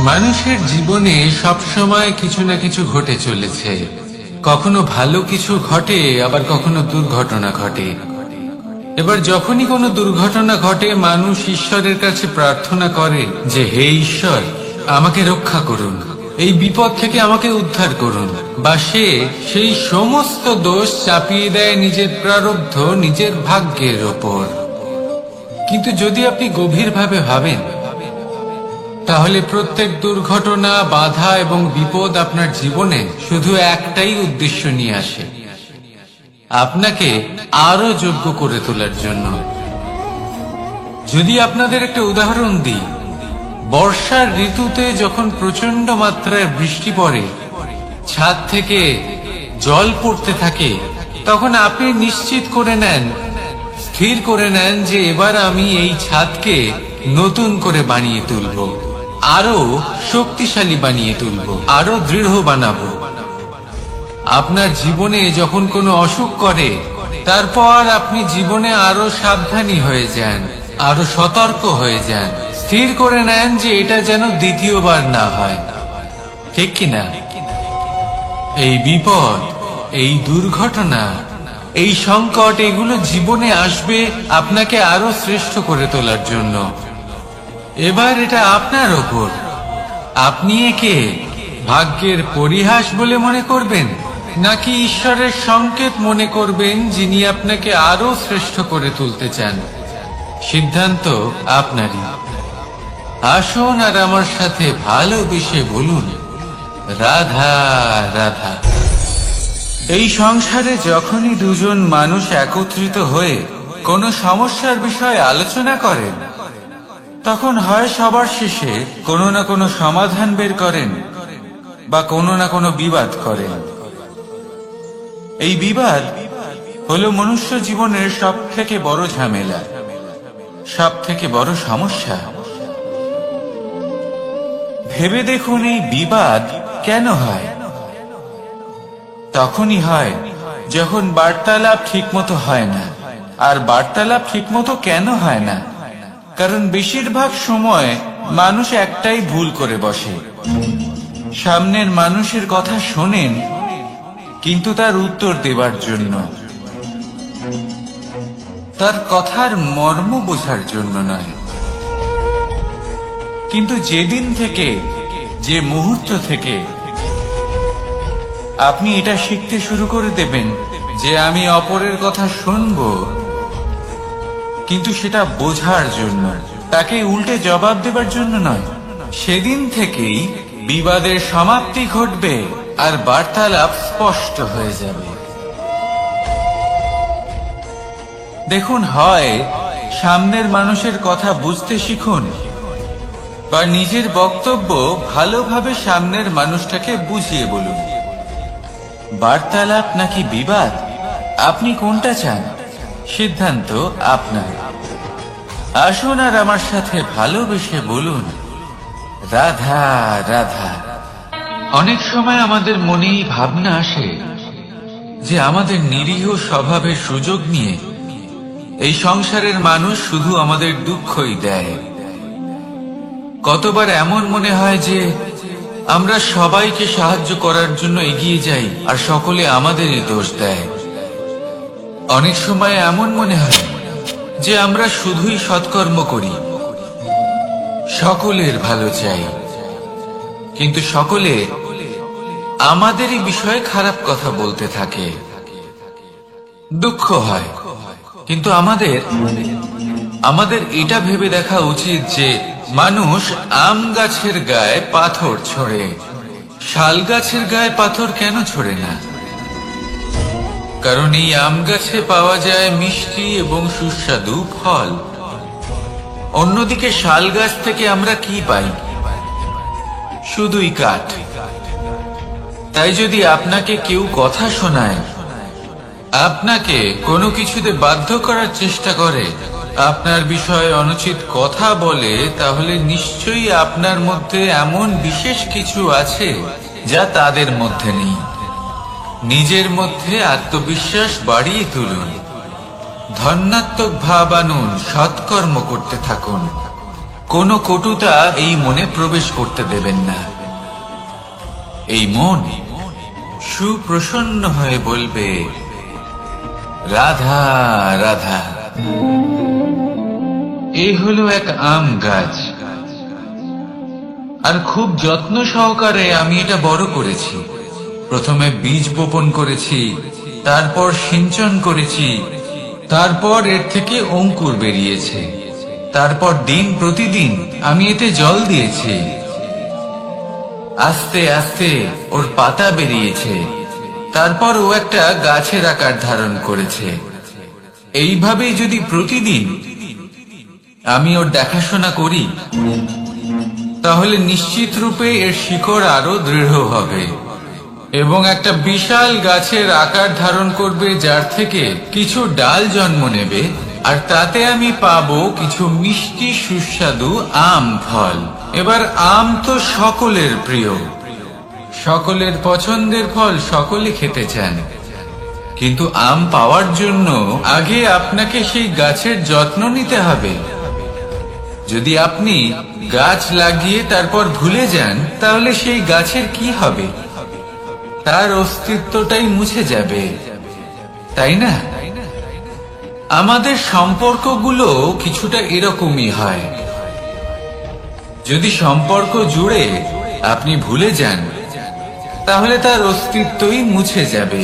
মানুষের জীবনে সবসময় কিছু না কিছু ঘটে চলেছে। কখনো ভালো কিছু ঘটে, আবার কখনো দুর্ঘটনা ঘটে। এবার যখনই কোনো দুর্ঘটনা ঘটে, মানুষ ঈশ্বরের কাছে প্রার্থনা করে যে হে ঈশ্বর, আমাকে রক্ষা করুন, এই বিপদ থেকে আমাকে উদ্ধার করুন। বা সে সেই সমস্ত দোষ চাপিয়ে দেয় নিজের প্রারব্ধ, নিজের ভাগ্যের ওপর। কিন্তু যদি আপনি গভীরভাবে ভাবেন, তাহলে প্রত্যেক দুর্ঘটনা, বাধা এবং বিপদ আপনার জীবনে শুধু একটাই উদ্দেশ্য নিয়ে আসে, আপনাকে আরো যোগ্য করে তোলার জন্য। যদি আপনাদের একটা উদাহরণ দিই, বর্ষার ঋতুতে যখন প্রচন্ড মাত্রায় বৃষ্টি পড়ে, ছাদ থেকে জল পড়তে থাকে, তখন আপনি নিশ্চিত করে নেন, স্থির করে নেন যে এবার আমি এই ছাদকে নতুন করে বানিয়ে তুলব, আরো শক্তিশালী বানিয়ে তুলব, আরো দৃঢ় বানাবো। আপনার জীবনে যখন কোনো অসুখ করে, তারপর আপনি জীবনে আরো সাবধানী হয়ে যান, আরো সতর্ক হয়ে যান, স্থির করে নেন যে এটা যেন দ্বিতীয়বার না হয়। ঠিক কিনা? এই বিপদ, এই দুর্ঘটনা, এই সংকট, এগুলো জীবনে আসবে আপনাকে আরো শ্রেষ্ঠ করে তোলার জন্য। এবার এটা আপনার ওপর। আপনি একে ভাগ্যের পরিহাস বলে মনে করবেন, নাকি ঈশ্বরের সংকেত মনে করবেন, যিনি আপনাকে আরো শ্রেষ্ঠ করে তুলতে চান? সিদ্ধান্ত আপনারই। আসুন আর আমার সাথে ভালোবেসে বলুন, রাধা রাধা। এই সংসারে যখনই দুজন মানুষ একত্রিত হয়ে কোনো সমস্যার বিষয়ে আলোচনা করেন, তখন হয় সবার শেষে কোনো না কোনো সমাধান বের করেন, বা কোনো না কোনো বিবাদ করেন। এই বিবাদ হলো মনুষ্য জীবনের সব থেকে বড় ঝামেলা, সব থেকে বড় সমস্যা। ভেবে দেখুন, এই বিবাদ কেন হয়? তখনই হয় যখন বার্তালাপ ঠিকমতো হয় না। আর বার্তালাপ ঠিকমতো কেন হয় না? কারণ বেশিরভাগ সময় মানুষ একটাই ভুল করে বসে। সামনের মানুষের কথা শোনেন, কিন্তু তার উত্তর দেবার জন্য, তার কথার মর্ম বোঝার জন্য নয়। কিন্তু যেদিন থেকে, যে মুহূর্ত থেকে আপনি এটা শিখতে শুরু করে দেবেন যে আমি অপরের কথা শুনবো, কিন্তু সেটা বোঝার জন্য, তাকে উল্টে জবাব দেবার জন্য নয়, সেদিন থেকেই বিবাদের সমাপ্তি ঘটবে আর বার্তালাপ স্পষ্ট হয়ে যাবে। দেখুন, হয় সামনের মানুষের কথা বুঝতে শিখুন, বা নিজের বক্তব্য ভালোভাবে সামনের মানুষটাকে বুঝিয়ে বলুন। বার্তালাপ নাকি বিবাদ, আপনি কোনটা চান? সিদ্ধান্ত আপনার। আসুন আর আমার সাথে ভালোবেসে বলুন, রাধা রাধা। অনেক সময় আমাদের মনেই ভাবনা আসে যে আমাদের নিরীহ স্বভাবের সুযোগ নিয়ে এই সংসারের মানুষ শুধু আমাদের দুঃখই দেয়। কতবার এমন মনে হয় যে আমরা সবাইকে সাহায্য করার জন্য এগিয়ে যাই, আর সকলে আমাদেরই দোষ দেয়। অনেক সময় এমন মনে হয় যে আমরা শুধুই সৎকর্ম করি, সকলের ভালো চাই, কিন্তু সকলে আমাদেরই বিষয়ে খারাপ কথা বলতে থাকে। দুঃখ হয়, কিন্তু আমাদের এটা ভেবে দেখা উচিত যে মানুষ আম গাছের গায়ে পাথর ছোড়ে, শাল গাছের গায়ে পাথর কেন ছোড়ে না? কারণ এই আম গাছে পাওয়া যায় মিষ্টি এবং সুস্বাদু ফল। অন্যদিকে শাল গাছ থেকে আমরা কি পাই? শুধুই কাঠ। তাই যদি আপনাকে কেউ কথা শোনায়, আপনাকে কোনো কিছুতে বাধ্য করার চেষ্টা করে, আপনার বিষয়ে অনুচিত কথা বলে, তাহলে নিশ্চয়ই আপনার মধ্যে এমন বিশেষ কিছু আছে যা তাদের মধ্যে নেই। নিজের মধ্যে আত্মবিশ্বাস বাড়িয়ে তুলুন, ধন্যাত্মক ভাব আনুন, সৎকর্ম করতে থাকুন, কোনো কটুতা এই মনে প্রবেশ করতে দেবেন না। এই মন সুপ্রসন্ন হয়ে বলবে, রাধা রাধা। এই হলো এক আম গাছ, আর খুব যত্ন সহকারে আমি এটা বড় করেছি। প্রথমে বীজ বপন করেছি, তারপর সিঞ্চন করেছি, তারপর এর থেকে অঙ্কুর বেরিয়েছে, তারপর দিন প্রতিদিন আমি এতে জল দিয়েছি। আস্তে আস্তে ওর পাতা বেরিয়েছে, তারপর ও একটা গাছের আকার ধারণ করেছে। এইভাবেই যদি প্রতিদিন আমি ওর দেখাশোনা করি, তাহলে নিশ্চিত রূপে এর শিকড় আরো দৃঢ় হবে এবং একটা বিশাল গাছের আকার ধারণ করবে, যার থেকে কিছু ডাল জন্ম নেবে, আর তাতে আমি পাবো কিছু মিষ্টি সুস্বাদু আম ফল। এবার আম তো সকলের প্রিয়, সকলের পছন্দের ফল, সকলে খেতে চান। কিন্তু আম পাওয়ার জন্য আগে আপনাকে সেই গাছের যত্ন নিতে হবে। যদি আপনি গাছ লাগিয়ে তারপর ভুলে যান, তাহলে সেই গাছের কি হবে? তার অস্তিত্বটাই মুছে যাবে, তাই না? আমাদের সম্পর্কগুলো কিছুটা এরকমই হয়। যদি সম্পর্ক জুড়ে আপনি ভুলে যান, তাহলে তার অস্তিত্বই মুছে যাবে।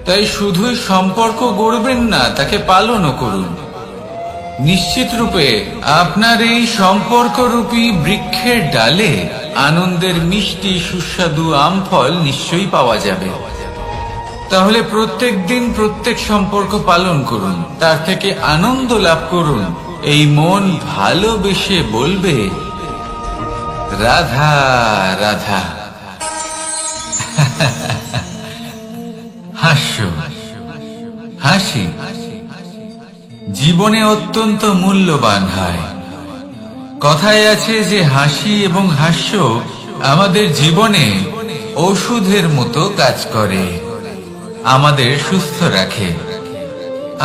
তাই শুধুই সম্পর্ক গড়বেন না, তাকে পালনও করুন। নিশ্চিত রূপে আপনার এই সম্পর্করূপী বৃক্ষের ডালে আনন্দের মিষ্টি সুস্বাদু আম ফল নিশ্চয়ই পাওয়া যাবে। তাহলে প্রত্যেক দিন প্রত্যেক সম্পর্ক পালন করুন, তার থেকে আনন্দ লাভ করুন। এই মন ভালোবেসে বলবে, রাধা রাধা। হাস্য, হাসি জীবনে অত্যন্ত মূল্যবান হয়। কথায় আছে যে হাসি এবং হাস্য আমাদের জীবনে ওষুধের মতো কাজ করে, আমাদের সুস্থ রাখে,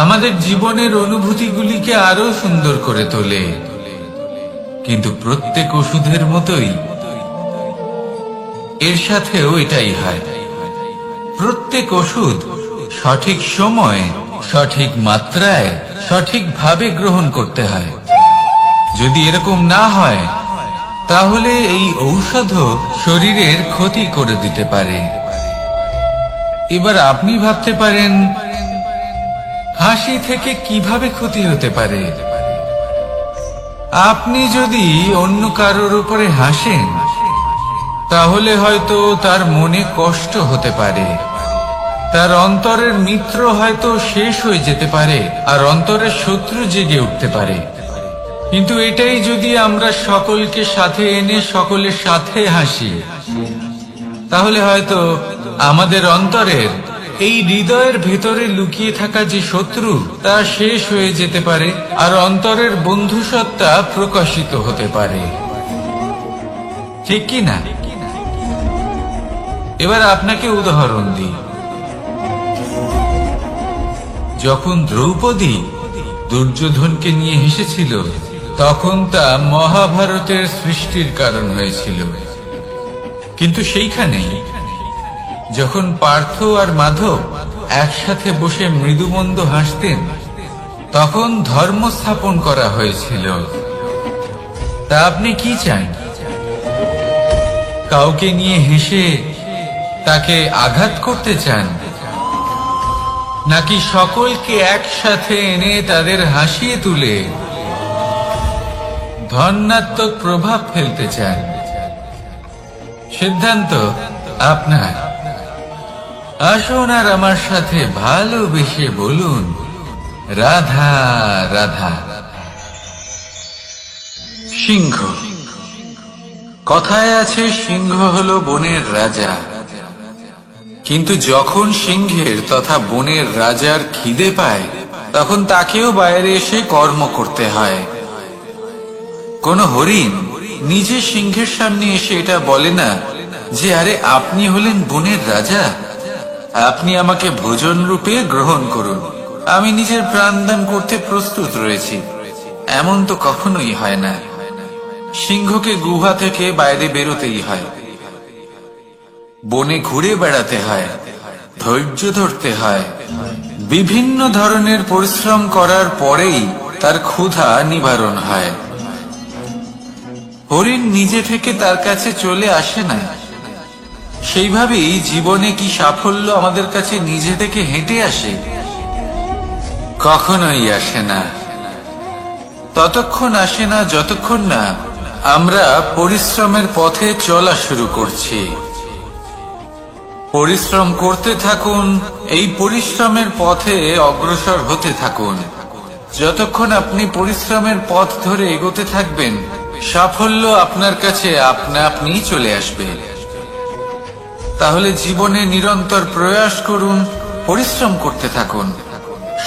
আমাদের জীবনের অনুভূতিগুলিকে আরো সুন্দর করে তোলে। কিন্তু প্রত্যেক ওষুধের মতোই এর সাথেও এটাই হয়। প্রত্যেক ওষুধ সঠিক সময়, সঠিক মাত্রায়, সঠিকভাবে গ্রহণ করতে হয়। যদি এরকম না হয়, তাহলে এই ঔষধও শরীরের ক্ষতি করে দিতে পারে। এবার আপনি ভাবতে পারেন, হাসি থেকে কিভাবে ক্ষতি হতে পারে? আপনি যদি অন্য কারোর উপরে হাসেন, তাহলে হয়তো তার মনে কষ্ট হতে পারে, তার অন্তরের মিত্র হয়তো শেষ হয়ে যেতে পারে, আর অন্তরের শত্রু জেগে উঠতে পারে। কিন্তু এটাই যদি আমরা সকলকে সাথে এনে সকলের সাথে হাসি, তাহলে হয়তো আমাদের অন্তরের এই হৃদয়ের ভেতরে লুকিয়ে থাকা যে শত্রু, তা শেষ হয়ে যেতে পারে, আর অন্তরের বন্ধুসত্তা প্রকাশিত হতে পারে। ঠিক কি না? এবার আপনাকে উদাহরণ দিই। যখন দ্রৌপদী দুর্যোধনকে নিয়ে হেসেছিল, তখন তা মহাভারতের সৃষ্টির কারণ হয়েছিল। কিন্তু সেইখানেই যখন পার্থ আর মাধব একসাথে বসে মৃদুমন্দ হাসতেন, তখন ধর্ম স্থাপন করা হয়েছিল। তা আপনি কি চান? কাউকে নিয়ে হেসে তাকে আঘাত করতে চান, নাকি সকলকে একসাথে এনে তাদের হাসিয়ে তুলে ধনাত্মক প্রভাব ফেলতে চান? সিদ্ধান্ত আপনার। আসুন আর আমার সাথে ভালোবেসে বলুন, রাধা রাধা। সিংহ। কথায় আছে সিংহ হলো বনের রাজা। কিন্তু যখন সিংহের তথা বনের রাজার খিদে পায়, তখন তাকেও বাইরে এসে কর্ম করতে হয়। কোন হরিণ নিজে সিংহের সামনে এসে এটা বলে না যে, আরে আপনি হলেন বনের রাজা, আপনি আমাকে ভোজন রূপে গ্রহণ করুন, আমি নিজের প্রাণদান করতে প্রস্তুত রয়েছি। এমন তো কখনোই হয় না। সিংহকে গুহা থেকে বাইরে বেরোতেই হয়, বনে ঘুরে বেড়াতে হয়, ধৈর্য ধরতে হয়, বিভিন্ন ধরনের পরিশ্রম করার পরেই তার ক্ষুধা নিবারণ হয়। হরিণ নিজে থেকে তার কাছে চলে আসে না। সেইভাবেই জীবনে কি সাফল্য আমাদের কাছে নিজে থেকে হেঁটে আসে? কখনোই আসে না। ততক্ষণ আসে না যতক্ষণ না আমরা পরিশ্রমের পথে চলা শুরু করছি। পরিশ্রম করতে থাকুন, এই পরিশ্রমের পথে অগ্রসর হতে থাকুন। যতক্ষণ আপনি পরিশ্রমের পথ ধরে এগোতে থাকবেন, সাফল্য আপনার কাছে আপনা আপনি চলে আসবে। তাহলে জীবনে নিরন্তর প্রয়াস করুন, পরিশ্রম করতে থাকুন,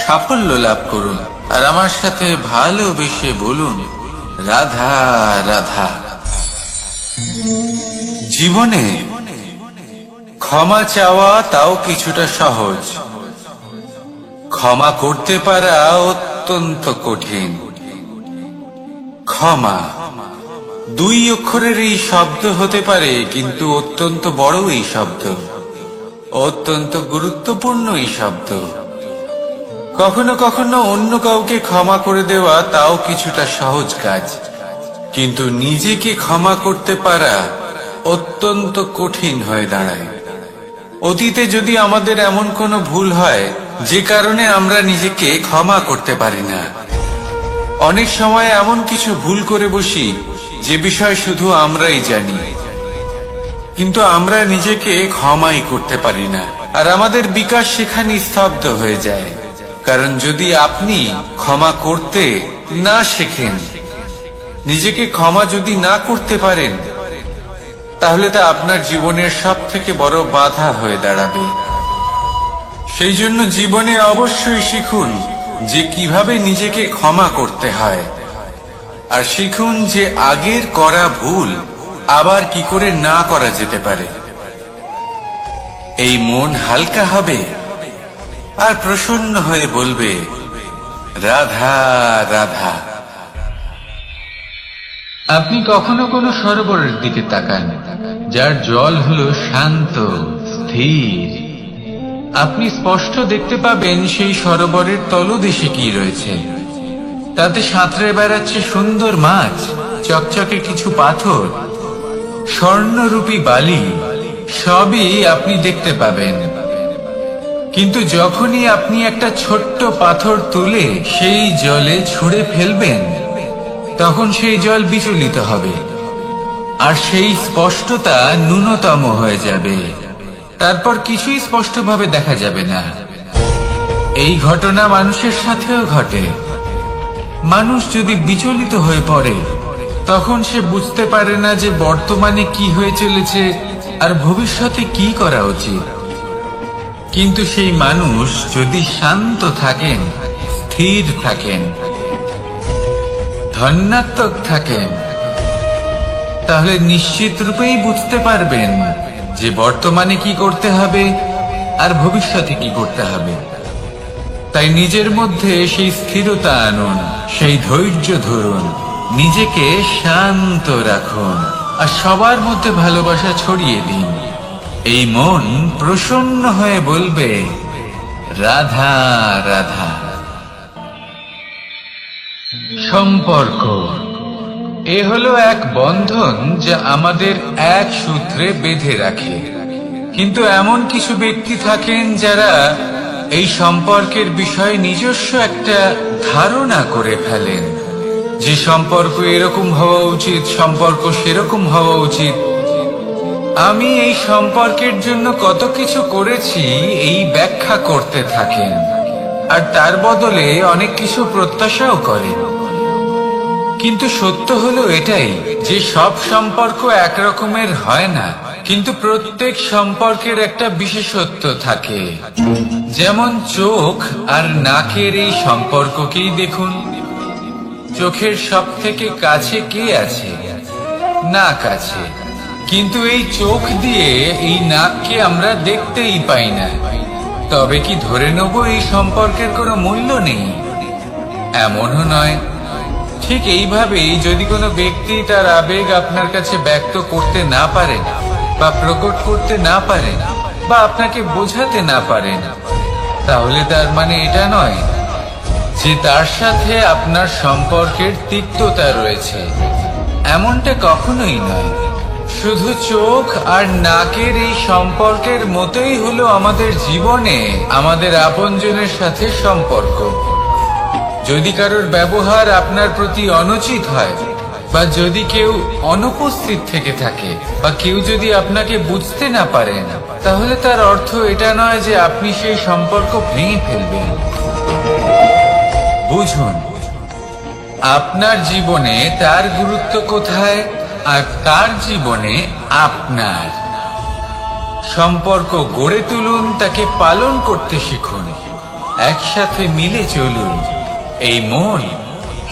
সাফল্য লাভ করুন, আর আমার সাথে ভালোবেসে বলুন, রাধা রাধা। জীবনে ক্ষমা চাওয়া তাও কিছুটা সহজ, ক্ষমা করতে পারা অত্যন্ত কঠিন। ক্ষমা দুই অক্ষরের এই শব্দ হতে পারে, কিন্তু অত্যন্ত বড় এই শব্দ, অত্যন্ত গুরুত্বপূর্ণ এই শব্দ। কখনো কখনো অন্য কাউকে ক্ষমা করে দেওয়া তাও কিছুটা সহজ কাজ, কিন্তু নিজেকে ক্ষমা করতে পারা অত্যন্ত কঠিন হয়ে দাঁড়ায়। অতীতে যদি আমাদের এমন কোনো ভুল হয় যে কারণে আমরা নিজেকে ক্ষমা করতে পারি না, অনেক সময় এমন কিছু ভুল করে বসি যে বিষয় শুধু আমরাই জানি, কিন্তু আমরা নিজেকে ক্ষমাই করতে পারি না, আর আমাদের বিকাশ সেখানে স্তব্ধ হয়ে যায়। কারণ যদি আপনি ক্ষমা করতে না শেখেন, নিজেকে ক্ষমা যদি না করতে পারেন, তাহলে তা আপনার জীবনের সব থেকে বড় বাধা হয়ে দাঁড়াবে। সেই জন্য জীবনে অবশ্যই শিখুন যে কিভাবে নিজেকে ক্ষমা করতে হয়, আর শিখুন যে আগের করা ভুল আবার কি করে না করা যেতে পারে। এই মন হালকা হবে আর প্রসন্ন হয়ে বলবে, রাধা রাধা। আপনি কখনো কোনো সরোবরের দিকে তাকান যার জল হলো শান্ত, স্থির। আপনি স্পষ্ট দেখতে পাবেন সেই সরোবরের তলদেশে কি রয়েছে। তাতে সাঁতরে বেড়াচ্ছে সুন্দর মাছ, চকচকে কিছু পাথর, স্বর্ণরূপী বালি, সবই আপনি দেখতে পাবেন। কিন্তু যখনই আপনি একটা ছোট্ট পাথর তুলে সেই জলে ছুঁড়ে ফেলবেন, তখন সেই জল বিচলিত হবে, আর সেই স্পষ্টতা ন্যূনতম হয়ে যাবে। তারপর কিছুই স্পষ্টভাবে দেখা যাবে না। এই ঘটনা মানুষের সাথেও ঘটে। মানুষ যদি বিচলিত হয়ে পড়ে, তখন সে বুঝতে পারে না যে বর্তমানে কি হয়ে চলেছে আর ভবিষ্যতে কি করা উচিত। কিন্তু সেই মানুষ যদি শান্ত থাকেন, স্থির থাকেন, ধন্যাত্মক থাকেন, তাহলে নিশ্চিত রূপেই বুঝতে পারবেন যে বর্তমানে কি করতে হবে আর ভবিষ্যতে কি করতে হবে। তাই নিজের মধ্যে সেই স্থিরতা আনুন, সেই ধৈর্য ধরুন, নিজেকে শান্ত রাখুন, আর সবার মধ্যে ভালোবাসা ছড়িয়ে দিন। এই মন প্রসন্ন হয়ে বলবে, রাধা রাধা। সম্পর্ক এ হলো এক বন্ধন যা আমাদের এক সূত্রে বেঁধে রাখে। কিন্তু এমন কিছু ব্যক্তি থাকেন যারা এই সম্পর্কের বিষয়ে নিজস্ব একটা ধারণা করে ফেলেন, যে সম্পর্ক এরকম হওয়া উচিত, সম্পর্ক সেরকম হওয়া উচিত। আমি এই সম্পর্কের জন্য কত কিছু করেছি এই ব্যাখ্যা করতে থাকেন, আর তার বদলে অনেক কিছু প্রত্যাশাও করেন। কিন্তু সত্য হলো এটাই যে সব সম্পর্ক একরকমের হয় না, কিন্তু প্রত্যেক সম্পর্কের একটা বিশেষত্ব থাকে। যেমন চোখ আর নাকের এই সম্পর্ককেই দেখুন। চোখের সব থেকে কাছে কে আছে? নাক আছে। কিন্তু এই চোখ দিয়ে এই নাককে আমরা দেখতেই পাই না। তবে কি ধরে নেব এই সম্পর্কের কোনো মূল্য নেই? এমনও নয়। ঠিক এইভাবেই যদি কোনো ব্যক্তি তার আবেগ আপনার কাছে ব্যক্ত করতে না পারেন বা প্রকট করতে না পারেন বা আপনাকে বোঝাতে না পারেন, তাহলে তার মানে এটা নয় যে তার সাথে আপনার সম্পর্কের তিক্ততা রয়েছে। এমনটা কখনোই নয়। শুধু চোখ আর নাকের এই সম্পর্কের মতোই হলো আমাদের জীবনে আমাদের আপনজনের সাথে সম্পর্ক। যদি কারোর ব্যবহার আপনার প্রতি অনুচিত হয় বা যদি কেউ অনুপস্থিত থেকে থাকে বা কেউ যদি আপনাকে বুঝতে না পারেন, তাহলে তার অর্থ এটা নয় যে আপনি সেই সম্পর্ক ভেঙে ফেলবেন। বুঝুন, আপনার জীবনে তার গুরুত্ব কোথায় আর তার জীবনে আপনার। সম্পর্ক গড়ে তুলুন, তাকে পালন করতে শিখুন, একসাথে মিলে চলুন। এই মন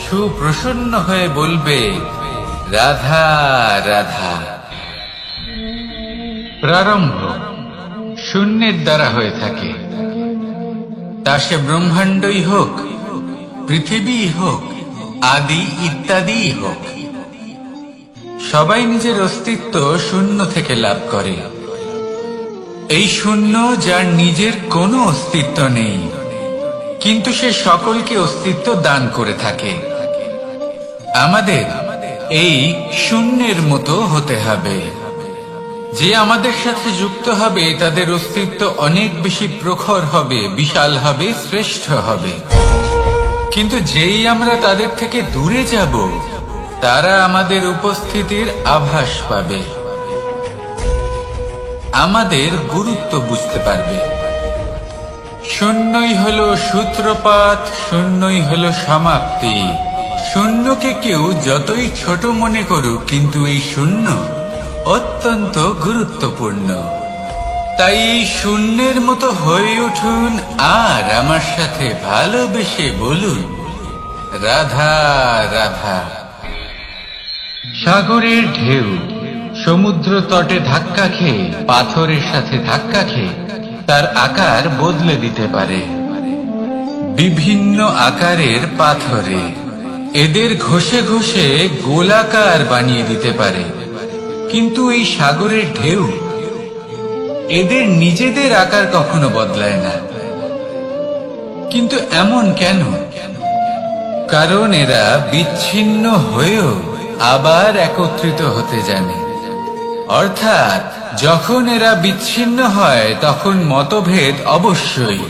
সুপ্রসন্ন হয়ে বলবে, রাধা রাধা। প্রারম্ভ শূন্যের দ্বারা হয়ে থাকে, তা সে ব্রহ্মাণ্ডই হোক, পৃথিবী হোক, আদি ইত্যাদি হোক। সবাই নিজের অস্তিত্ব শূন্য থেকে লাভ করে। এই শূন্য যার নিজের কোনো অস্তিত্ব নেই, কিন্তু সে সকলকে অস্তিত্ব দান করে থাকে। আমাদের এই শূন্যের মতো হতে হবে। যে আমাদের সাথে যুক্ত হবে তাদের অস্তিত্ব অনেক বেশি প্রখর হবে, বিশাল হবে, শ্রেষ্ঠ হবে। কিন্তু যেই আমরা তাদের থেকে দূরে যাব, তারা আমাদের উপস্থিতির আভাস পাবে, আমাদের গুরুত্ব বুঝতে পারবে। শূন্যই হলো সূত্রপাত, শূন্যই হলো সমাপ্তি। শূন্যকে কেউ যতই ছোট মনে করুক, কিন্তু এই শূন্য অত্যন্ত গুরুত্বপূর্ণ। তাই এই শূন্যের মতো হয়ে উঠুন আর আমার সাথে ভালোবেসে বলুন, রাধা রাধা। সাগরের ঢেউ সমুদ্র তটে ধাক্কা খেয়ে, পাথরের সাথে ধাক্কা খেয়ে তার আকার বদলে দিতে পারে। বিভিন্ন আকারের পাথরে এদের ঘষে ঘষে গোলাকার বানিয়ে দিতে পারে, কিন্তু এই সাগরের ঢেউ এদের নিজেদের আকার কখনো বদলায় না। কিন্তু এমন কেন? কারণ এরা বিচ্ছিন্ন হয়েও আবার একত্রিত হতে জানে। অর্থাৎ যখন এরা বিচ্ছিন্ন হয় তখন মতভেদ অবশ্যই,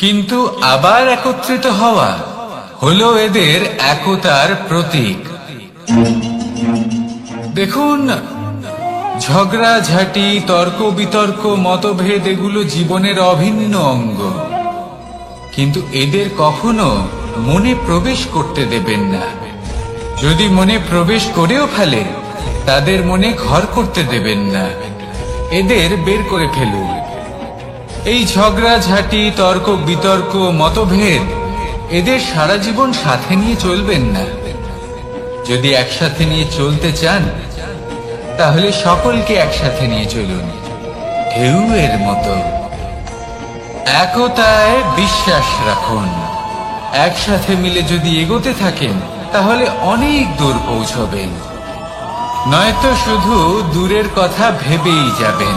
কিন্তু আবার একত্রিত হওয়া হলো এদের একতার প্রতীক। দেখুন, ঝগড়াঝাটি, তর্ক বিতর্ক, মতভেদ এগুলো জীবনের অভিন্ন অঙ্গ, কিন্তু এদের কখনো মনে প্রবেশ করতে দেবেন না। যদি মনে প্রবেশ করেও ফেলে, তাদের মনে ঘর করতে দেবেন না, এদের বের করে ফেলুন। এই ঝগড়াঝাটি, তর্ক বিতর্ক, মতভেদ এদের সারা জীবন সাথে নিয়ে চলবেন না। যদি একসাথে নিয়ে চলতে চান, তাহলে সকলকে একসাথে নিয়ে চলুন, ঢেউয়ের মতো। একতায় বিশ্বাস রাখুন। একসাথে মিলে যদি এগোতে থাকেন, তাহলে অনেক দূর পৌঁছবেন, নয়তো শুধু দূরের কথা ভেবেই যাবেন।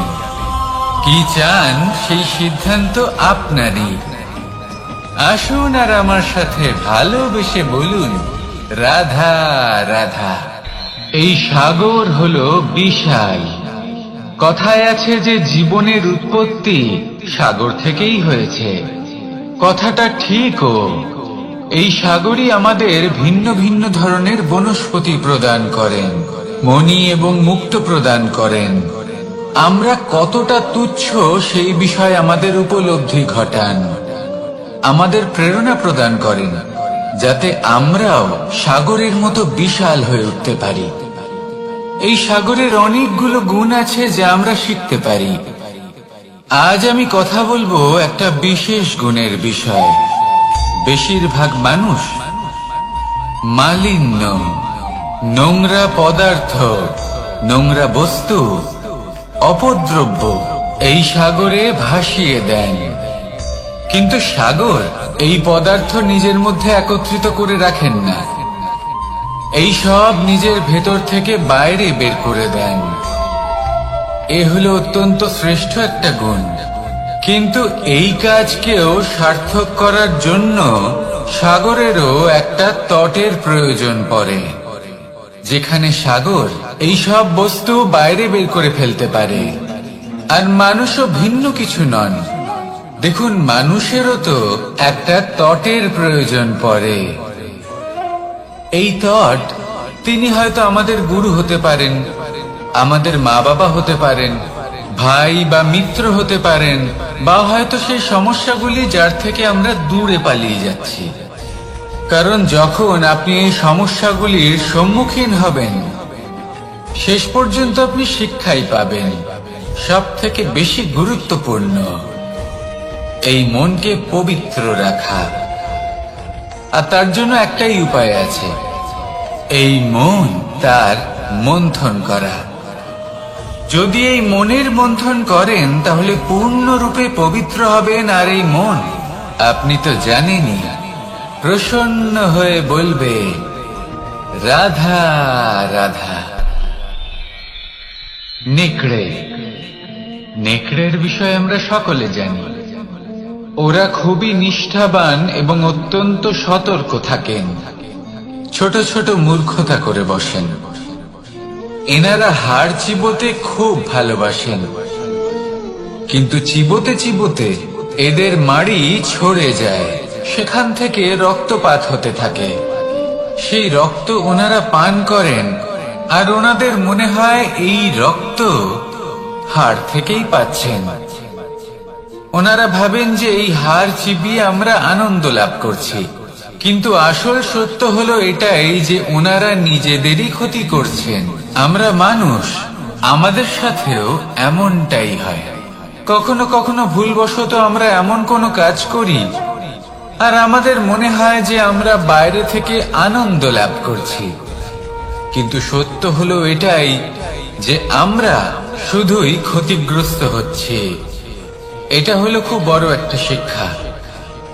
কি চান সেই সিদ্ধান্ত আপনারই। আসুন আর আমার সাথে ভালোবেসে বলুন, রাধা রাধা। এই সাগর হলো বিশাল। কথায় আছে যে জীবনের উৎপত্তি সাগর থেকেই হয়েছে। কথাটা ঠিকও। এই সাগরই আমাদের ভিন্ন ভিন্ন ধরনের বনস্পতি প্রদান করেন, মণি এবং মুক্ত প্রদান করেন। আমরা কতটা তুচ্ছ সেই বিষয়ে আমাদের উপলব্ধি ঘটান, আমাদের প্রেরণা প্রদান করেন, যাতে আমরাও সাগরের মতো বিশাল হয়ে উঠতে পারি। এই সাগরের অনেকগুলো গুণ আছে যা আমরা শিখতে পারি। আজ আমি কথা বলবো একটা বিশেষ গুণের বিষয়। বেশিরভাগ মানুষ মালিন্য, নোংরা পদার্থ, নোংরা বস্তু, অপদ্রব্য এই সাগরে ভাসিয়ে দেন। কিন্তু সাগর এই পদার্থ নিজের মধ্যে একত্রিত করে রাখেন না, এই সব নিজের ভেতর থেকে বাইরে বের করে দেন। এ হলো অত্যন্ত শ্রেষ্ঠ একটা গুণ। কিন্তু এই কাজকেও সার্থক করার জন্য সাগরেরও একটা তটের প্রয়োজন পড়ে, যেখানে সাগর এই সব বস্তু বাইরে বের করে ফেলতে পারে। আর মানুষও ভিন্ন কিছু নন। দেখুন, মানুষেরও তো একটা তটের প্রয়োজন পড়ে। এই তট, তিনি হয়তো আমাদের গুরু হতে পারেন, আমাদের মা বাবা হতে পারেন, ভাই বা মিত্র হতে পারেন, বা হয়তো সেই সমস্যাগুলি যার থেকে আমরা দূরে পালিয়ে যাচ্ছি। কারণ যখন আপনি এই সমস্যাগুলির সম্মুখীন হবেন, শেষ পর্যন্ত আপনি শিক্ষাই পাবেন। সব থেকে বেশি গুরুত্বপূর্ণ এই মনকে পবিত্র রাখা। আর তার জন্য একটাই উপায় আছে, এই মন তার মন্থন করা। যদি এই মনের মন্থন করেন তাহলে পূর্ণরূপে পবিত্র হবেন। আর এই মন, আপনি তো জানেনই, প্রসন্ন হয়ে বলবে রাধা রাধা। নেকড়ে, নেকড়ের বিষয়ে আমরা সকলে জানি। ওরা খুবই নিষ্ঠাবান এবং অত্যন্ত সতর্ক থাকেন। ছোট ছোট মূর্খতা করে বসেন। এনারা হাড় চিবোতে খুব ভালোবাসেন, কিন্তু চিবোতে চিবোতে এদের মাড়ি ছড়ে যায়। সেখান থেকে রক্তপাত হতে থাকে। সেই রক্ত ওনারা পান করেন, আর ওনাদের মনে হয় এই রক্ত হাড় থেকেই পাচ্ছেন। ওনারা ভাবেন যে এই হাড় চিবিয়ে আমরা আনন্দ লাভ করছি, কিন্তু আসল সত্য হলো এটাই যে ওনারা নিজেদেরই ক্ষতি করছেন। আমরা মানুষ, আমাদের সাথেও এমনটাই হয়। কখনো কখনো ভুলবশত আমরা এমন কোনো কাজ করি, আর আমাদের মনে হয় যে আমরা বাইরে থেকে আনন্দ লাভ করছি, কিন্তু সত্য হলো এটাই যে আমরা শুধুই ক্ষতিগ্রস্ত হচ্ছি। এটা হলো খুব বড় একটা শিক্ষা,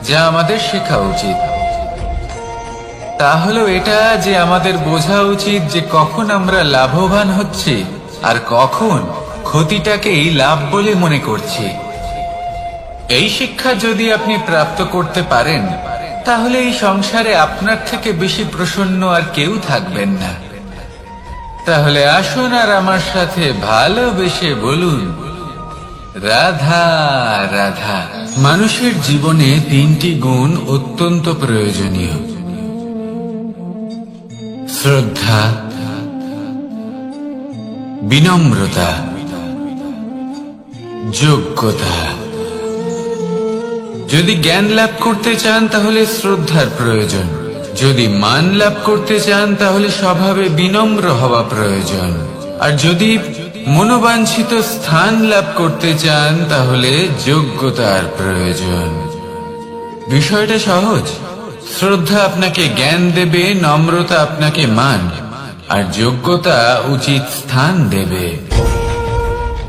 যা আমাদের শেখা উচিত। তা হলো এটা যে আমাদের বোঝা উচিত যে কখন আমরা লাভবান হচ্ছি আর কখন ক্ষতিটাকেই লাভ বলে মনে করছি। এই শিক্ষা যদি আপনি প্রাপ্ত করতে পারেন, তাহলে এই সংসারে আপনার থেকে বেশি প্রসন্ন আর কেউ থাকবেন না। তাহলে আসুন আর আমার সাথে ভালোবেসে বলুন রাধা রাধা। মানুষের জীবনে তিনটি গুণ অত্যন্ত প্রয়োজনীয়: শ্রদ্ধা, বিনম্রতা, যোগ্যতা। যদি জ্ঞান লাভ করতে চান তাহলে শ্রদ্ধার প্রয়োজন। যদি মান লাভ করতে চান তাহলে স্বভাবে বিনম্র হওয়া প্রয়োজন। আর যদি মনোবাঞ্ছিত স্থান লাভ করতে চান তাহলে যোগ্যতার প্রয়োজন। বিষয়টা সহজ। শ্রদ্ধা আপনাকে জ্ঞান দেবে, নম্রতা আপনাকে মান, আর যোগ্যতা উচিত স্থান দেবে।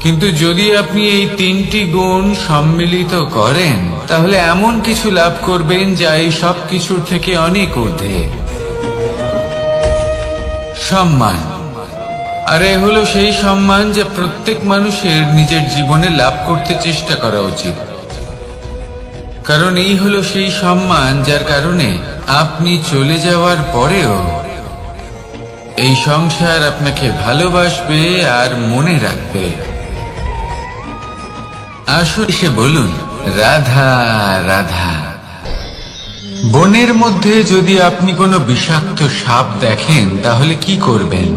কিন্তু যদি আপনি এই তিনটি গুণ সম্মিলিত করেন, তাহলে এমন কিছু লাভ করবেন যা এই সব কিছুর থেকে অনেক ঊর্ধ্বে: সম্মান। আর এ হলো সেই সম্মান যা প্রত্যেক মানুষের নিজের জীবনে লাভ করতে চেষ্টা করা উচিত। কারণ এই হলো সেই সম্মান যার কারণে আপনি চলে যাওয়ার পরেও এই সংসার আপনাকে ভালোবাসবে আর মনে রাখবে। আসলে সে বলুন রাধা রাধা। বনের মধ্যে যদি আপনি কোনো বিষাক্ত সাপ দেখেন তাহলে কি করবেন?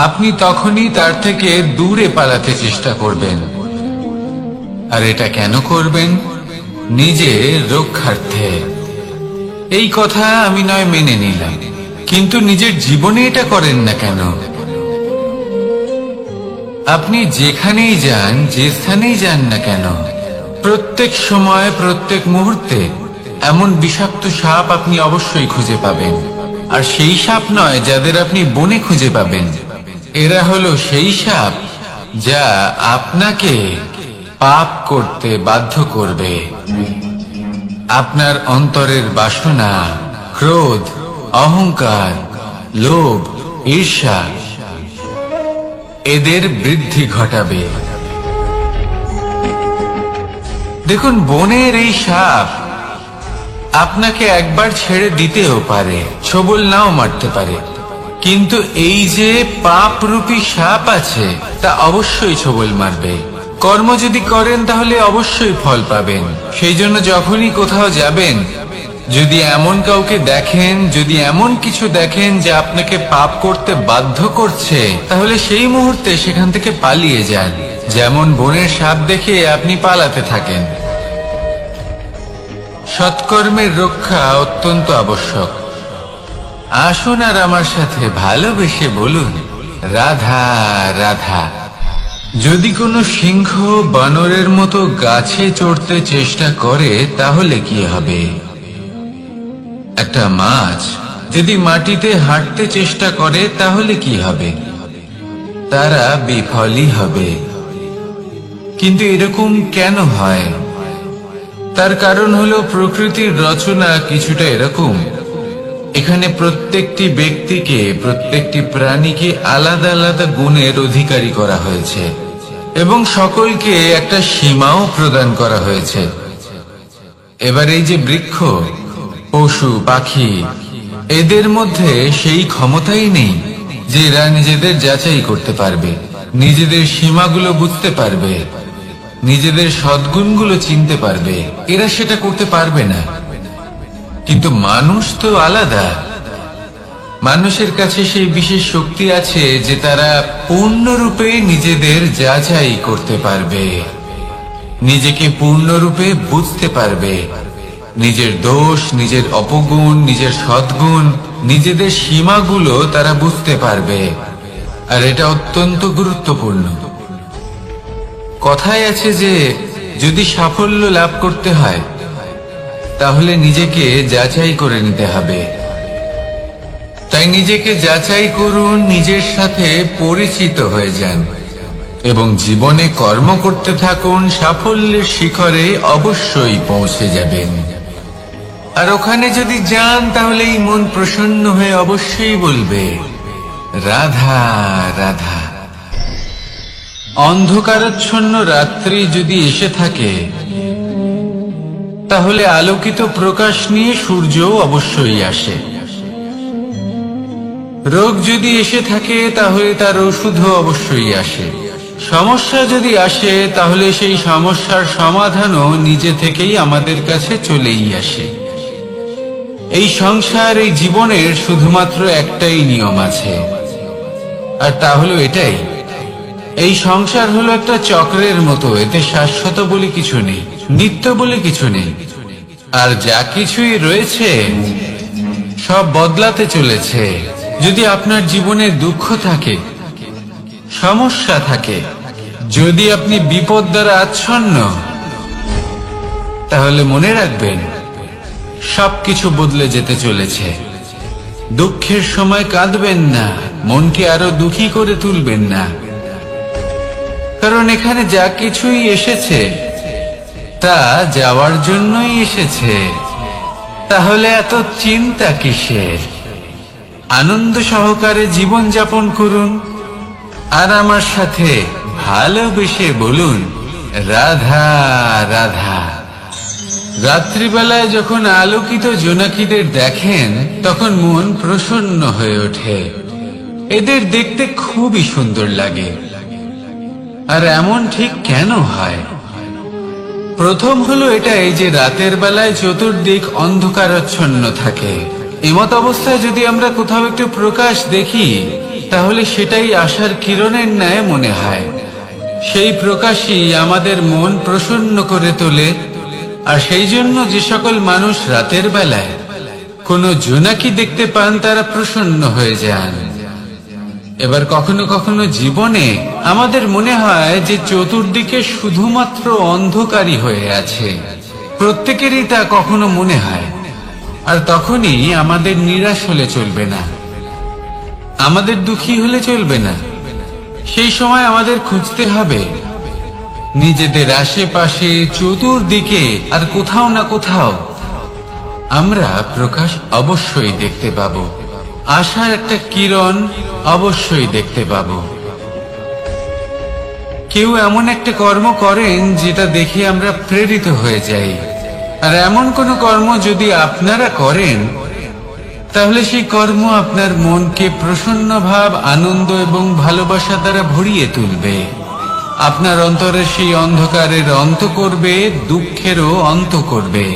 আপনি তখনই তার থেকে দূরে পালাতে চেষ্টা করবেন। আর এটা কেন করবেন? নিজের রক্ষার্থে। এই কথা আমি নয় মেনে নিলাম, কিন্তু নিজের জীবনে এটা করেন না কেন? আপনি যেখানেই যান, যে স্থানেই যান না কেন, প্রত্যেক সময় প্রত্যেক মুহূর্তে এমন বিষাক্ত সাপ আপনি অবশ্যই খুঁজে পাবেন। আর সেই সাপ নয় যাদের আপনি বনে খুঁজে পাবেন, এরা হলো সেই সাপ যা আপনাকে পাপ করতে বাধ্য করবে। আপনার অন্তরের বাসনা, ক্রোধ, অহংকার লোভ, ঈর্ষা এদের বৃদ্ধি ঘটাবে। দেখুন, বনের এই সাপ আপনাকে একবার ছেড়ে দিতেও পারে, ছোবল নাও মারতে পারে, কিন্তু এই যে পাপরূপী সাপ আছে তা অবশ্যই ছোবল মারবে। কর্ম যদি করেন তাহলে অবশ্যই ফল পাবেন। সেই জন্য যখনই কোথাও যাবেন, যদি এমন কাউকে দেখেন, যদি এমন কিছু দেখেন যে আপনাকে পাপ করতে বাধ্য করছে, তাহলে সেই মুহূর্তে সেখান থেকে পালিয়ে যান। যেমন বনের সাপ দেখে আপনি পালাতে থাকেন। সৎকর্মের রক্ষা অত্যন্ত আবশ্যক। আসুন আর আমার সাথে ভালোবেসে বলুন, রাধা রাধা। যদি কোনো সিংহ বানরের মতো গাছে চড়তে চেষ্টা করে তাহলে কি হবে? একটা মাছ যদি মাটিতে হাঁটতে চেষ্টা করে তাহলে কি হবে? তারা বিফলই হবে। কিন্তু এরকম কেন হয়? তার কারণ হলো প্রকৃতির রচনা কিছুটা এরকম। এখানে প্রত্যেকটি ব্যক্তিকে, প্রত্যেকটি প্রাণীকে আলাদা আলাদা গুণের অধিকারী করা হয়েছে এবং সকলকে একটা সীমাও প্রদান করা হয়েছে। এবার এই যে বৃক্ষ, পশু, পাখি, এদের মধ্যে সেই ক্ষমতাই নেই যে এরা নিজেদের যাচাই করতে পারবে, নিজেদের সীমাগুলো বুঝতে পারবে, নিজেদের সদ্গুণগুলো চিনতে পারবে। এরা সেটা করতে পারবে না। কিন্তু মানুষ তো আলাদা। মানুষের কাছে সেই বিশেষ শক্তি আছে যে তারা পূর্ণরূপে নিজেদের যাচাই করতে পারবে, নিজেকে পূর্ণরূপে বুঝতে পারবে, নিজের দোষ, নিজের অপগুণ, নিজের সদ্গুণ, নিজেদের সীমাগুলো তারা বুঝতে পারবে। আর এটা অত্যন্ত গুরুত্বপূর্ণ। কথায় আছে যে যদি সাফল্য লাভ করতে হয় তাহলে নিজেকে যাচাই করে নিতে হবে। তাই নিজেকে যাচাই করুন, নিজের সাথে পরিচিত হয়ে যান এবং জীবনে কর্ম করতে থাকুন। সাফল্যের শিখরে অবশ্যই পৌঁছে যাবেন। আর ওখানে যদি যান তাহলে এই মন প্রসন্ন হয়ে অবশ্যই বলবে, রাধা রাধা। অন্ধকারাচ্ছন্ন রাত্রি যদি এসে থাকে তাহলে আলোকিত প্রকাশ নিয়ে সূর্যও অবশ্যই আসে। রোগ যদি এসে থাকে তাহলে তার ওষুধও অবশ্যই আসে। সমস্যা যদি আসে তাহলে সেই সমস্যার সমাধানও নিজে থেকেই আমাদের কাছে চলেই আসে। এই সংসার, এই জীবনের শুধুমাত্র একটাই নিয়ম আছে, আর তা হলো এটাই, এই সংসার হলো একটা চক্রের মতো। এতে শাশ্বত বলে কিছু নেই, নিত্য বলে কিছু নেই। আর যা কিছুই রয়েছে সব বদলাতে চলেছে। যদি আপনার জীবনে দুঃখ থাকে, সমস্যা থাকে, যদি আপনি বিপদ দ্বারা আচ্ছন্ন, তাহলে মনে রাখবেন সবকিছু বদলে যেতে চলেছে। দুঃখের সময় কাঁদবেন না, মনকে আরো দুঃখী করে তুলবেন না, কারণ এখানে যা কিছুই এসেছে তা যাওয়ার জন্যই এসেছে। তাহলে এত চিন্তা কিসের? আনন্দ সহকারে জীবন যাপন করুন আর আমার সাথে ভালোবেসে বলুন, রাধা রাধা। রাত্রিবেলায় যখন আলোকিত জোনাকিদের দেখেন তখন মন প্রসন্ন হয়ে ওঠে। এদের দেখতে খুবই সুন্দর লাগে। আর এমন ঠিক কেন হয়? প্রথম হলো এটাই যে রাতের বেলায় চতুর্দিক অন্ধকারাচ্ছন্ন থাকে। এমত অবস্থায় যদি আমরা কোথাও একটু প্রকাশ দেখি তাহলে সেটাই আশার কিরণের ন্যায় মনে হয়। সেই প্রকাশই আমাদের মন প্রসন্ন করে তোলে। আর সেই জন্য যে সকল মানুষ রাতের বেলায় কোনো জোনাকি দেখতে পান তারা প্রসন্ন হয়ে যান। এবার কখনো কখনো জীবনে আমাদের মনে হয় যে চতুর্দিকে শুধুমাত্র অন্ধকারই হয়ে আছে। প্রত্যেকেরই তা কখনো মনে হয়। আর তখনই আমাদের নিরাশ হলে চলবে না, আমাদের দুঃখী হলে চলবে না। সেই সময় আমাদের খুঁজতে হবে নিজেদের আশেপাশে, চতুর্দিকে, আর কোথাও না কোথাও আমরা প্রকাশ অবশ্যই দেখতে পাবো। আশার একটা কিরণ অবশ্যই দেখতে পাবো। কেউ এমন একটা কর্ম করেন যেটা দেখে আমরা প্রেরিত হয়ে যাই, আর এমন কোনো কর্ম যদি আপনারা করেন তাহলে সেই কর্ম আপনার মনকে প্রসন্ন ভাব, আনন্দ এবং ভালোবাসা দ্বারা ভরিয়ে তুলবে। আপনার অন্তরের সেই অন্ধকারের অন্ত করবে, দুঃখেরও অন্ত করবে।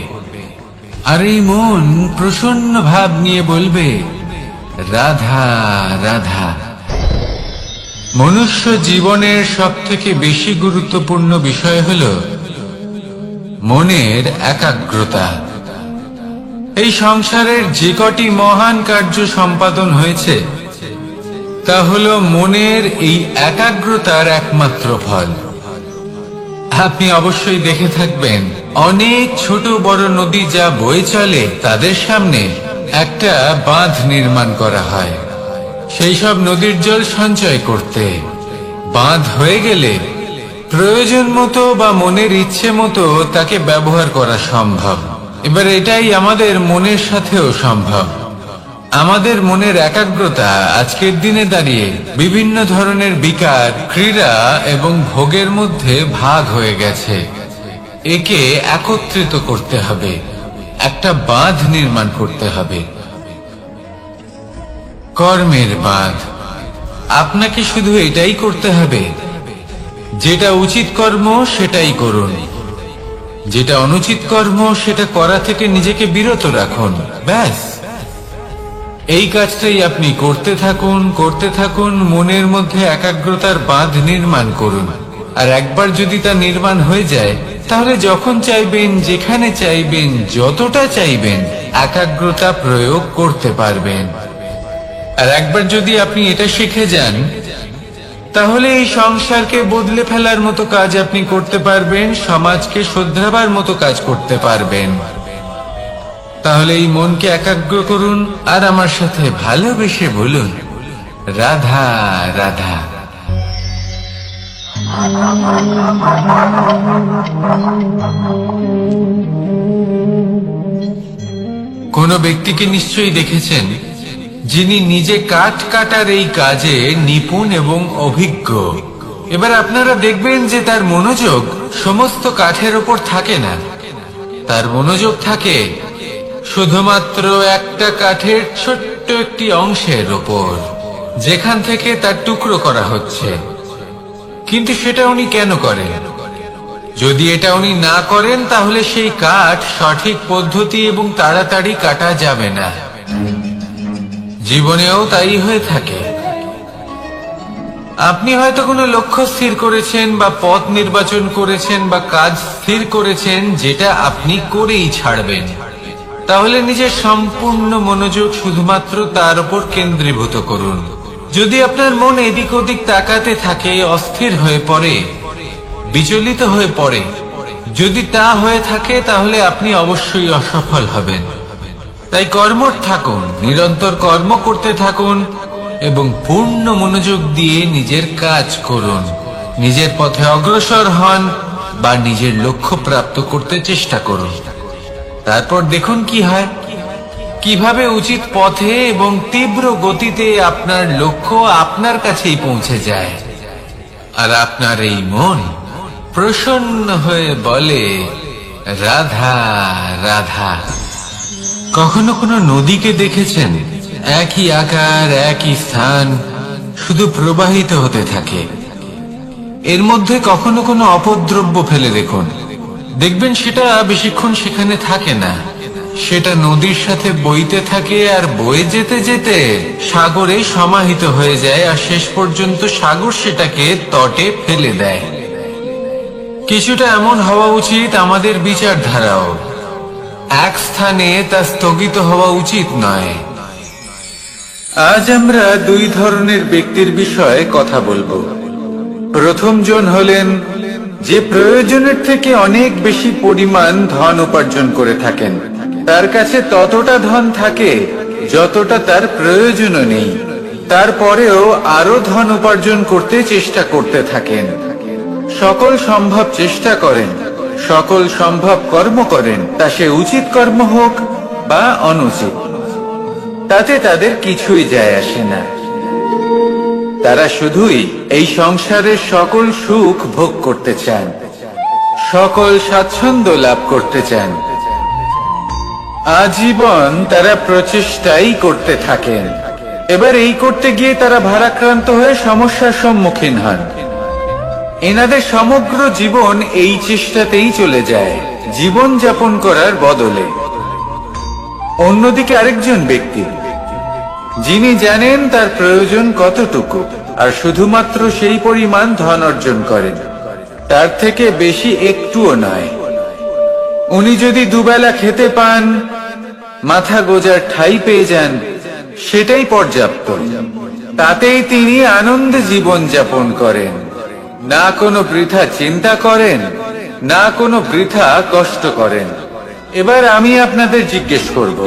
আর এই মন প্রসন্ন ভাব নিয়ে বলবে, রাধা রাধা। মনুষ্য জীবনের সবথেকে বেশি গুরুত্বপূর্ণ বিষয় হল মনের একাগ্রতা। এই সংসারের যে কটি মহান কার্য সম্পাদন হয়েছে তা হল মনের এই একাগ্রতার একমাত্র ফল। আপনি অবশ্যই দেখে থাকবেন, অনেক ছোট বড় নদী যা বয়ে চলে তাদের সামনে একটা বাঁধ নির্মাণ করা হয় সেই সব নদীর জল সঞ্চয় করতে। বাঁধ হয়ে গেলে প্রয়োজন মতো বা মনের ইচ্ছে মতো তাকে ব্যবহার করা সম্ভব। এবার এটাই আমাদের মনের সাথেও সম্ভব। আমাদের মনের একাগ্রতা আজকের দিনে দাঁড়িয়ে বিভিন্ন ধরনের বিকার, ক্রীড়া এবং ভোগের মধ্যে ভাগ হয়ে গেছে। একে একত্রিত করতে হবে, একটা বাঁধ নির্মাণ করতে হবে, কর্মের বাঁধ। আপনাকে শুধু এটাই করতে হবে, যেটা উচিত কর্ম সেটাই করুন, যেটা অনুচিত কর্ম সেটা করা থেকে নিজেকে বিরত রাখুন। ব্যাস, এই কাজটাই আপনি করতে থাকুন, মনের মধ্যে একাগ্রতার বাঁধ নির্মাণ করুন। আর একবার যদি তা নির্মাণ হয়ে যায় তাহলে যখন চাইবেন, যেখানে চাইবেন, যতটা চাইবেন একাগ্রতা প্রয়োগ করতে পারবেন। আর একবার যদি আপনি এটা শিখে যান তাহলে এই সংসারকে বদলে ফেলার মতো কাজ আপনি করতে পারবেন, সমাজকে শুধরাবার মতো কাজ করতে পারবেন। তাহলে এই মনকে একাগ্র করুন আর আমার সাথে ভালোবেসে বলুন, রাধা রাধা। কোন ব্যক্তিকে নিশ্চয়ই দেখেছেন যিনি নিজে কাঠ কাটার এই কাজে নিপুণ এবং অভিজ্ঞ। এবার আপনারা দেখবেন যে তার মনোযোগ সমস্ত কাঠের ওপর থাকে না, তার মনোযোগ থাকে শুধুমাত্র একটা কাঠের ছোট্ট একটি অংশের ওপর, যেখান থেকে তার টুকরো করা হচ্ছে। কিন্তু সেটা উনি কেন করেন? যদি এটা উনি না করেন তাহলে সেই কাঠ সঠিক পদ্ধতি এবং তাড়াতাড়ি কাটা যাবে না। জীবনেও তাই হয়ে থাকে। আপনি হয়তো কোনো লক্ষ্য স্থির করেছেন বা পথ নির্বাচন করেছেন বা কাজ স্থির করেছেন যেটা আপনি করেই ছাড়বেন। তাহলে নিজের সম্পূর্ণ মনোযোগ শুধুমাত্র তার উপর কেন্দ্রীভূত করুন। যদি আপনার মন এদিক ওদিক তাকাতে থাকে, অস্থির হয়ে পড়ে, বিচলিত হয়ে পড়ে, যদি তা হয়ে থাকে তাহলে আপনি অবশ্যই অসফল হবেন। তাই কর্মঠ থাকুন, নিরন্তর কর্ম করতে থাকুন এবং পূর্ণ মনোযোগ দিয়ে নিজের কাজ করুন। নিজের পথে অগ্রসর হন বা নিজের লক্ষ্য প্রাপ্ত করতে চেষ্টা করুন। তারপর দেখুন কি হয়, কিভাবে উচিত পথে এবং তীব্র গতিতে আপনার লক্ষ্য আপনার কাছেই পৌঁছে যায়। আর আপনার এই মন প্রসন্ন হয়ে বলে, রাধা রাধা। কখনো কোনো নদীকে দেখেছেন? একই আকার, একই স্থান, শুধু প্রবাহিত হতে থাকে। এর মধ্যে কখনো কোনো অপদ্রব্য ফেলে দেখুন, দেখবেন সেটা বেশিক্ষণ সেখানে থাকে না। সেটা নদীর সাথে বইতে থাকে আর বয়ে যেতে যেতে সাগরে সমাহিত হয়ে যায়, আর শেষ পর্যন্ত সাগর সেটাকে তটে ফেলে দেয়। কিছুটা এমন হওয়া উচিত আমাদের বিচারধারাও। এক স্থানে তা স্থগিত হওয়া উচিত নয়। আজ আমরা দুই ধরনের ব্যক্তির বিষয়ে কথা বলবো। প্রথম জন হলেন যে প্রয়োজনের থেকে অনেক বেশি পরিমাণ ধন উপার্জন করে থাকেন। তার কাছে ততটা ধন থাকে যতটা তার প্রয়োজনও নেই, তারপরেও আরো ধন উপার্জন করতে চেষ্টা করতে থাকেন। সকল সম্ভব চেষ্টা করেন, সকল সম্ভব কর্ম করেন, তা সে উচিত কর্ম হোক বা অনুচিত। তাতে তাদের কিছুই যায় আসে না। তারা শুধুই এই সংসারের সকল সুখ ভোগ করতে চান, সকল স্বাচ্ছন্দ্য লাভ করতে চান। আজীবন তারা প্রচেষ্টাই করতে থাকেন। এবার এই করতে গিয়ে তারা ভারাক্রান্ত হয়ে সমস্যার সম্মুখীন হন। এনাদের সমগ্র জীবন এই চেষ্টাতেই চলে যায়, জীবন যাপন করার বদলে। অন্যদিকে আরেকজন ব্যক্তি, যিনি জানেন তার প্রয়োজন কতটুকু, আর শুধুমাত্র সেই পরিমাণ ধন অর্জন করেন, তার থেকে বেশি একটুও নয়। উনি যদি দুবেলা খেতে পান, মাথা গোজার ঠাঁই পেয়ে যান, সেটাই পর্যাপ্ত। তাতেই তিনি আনন্দে জীবন যাপন করেন, না কোনো বৃথা চিন্তা করেন, না কোনো বৃথা কষ্ট করেন। এবার আমি আপনাদের জিজ্ঞেস করব,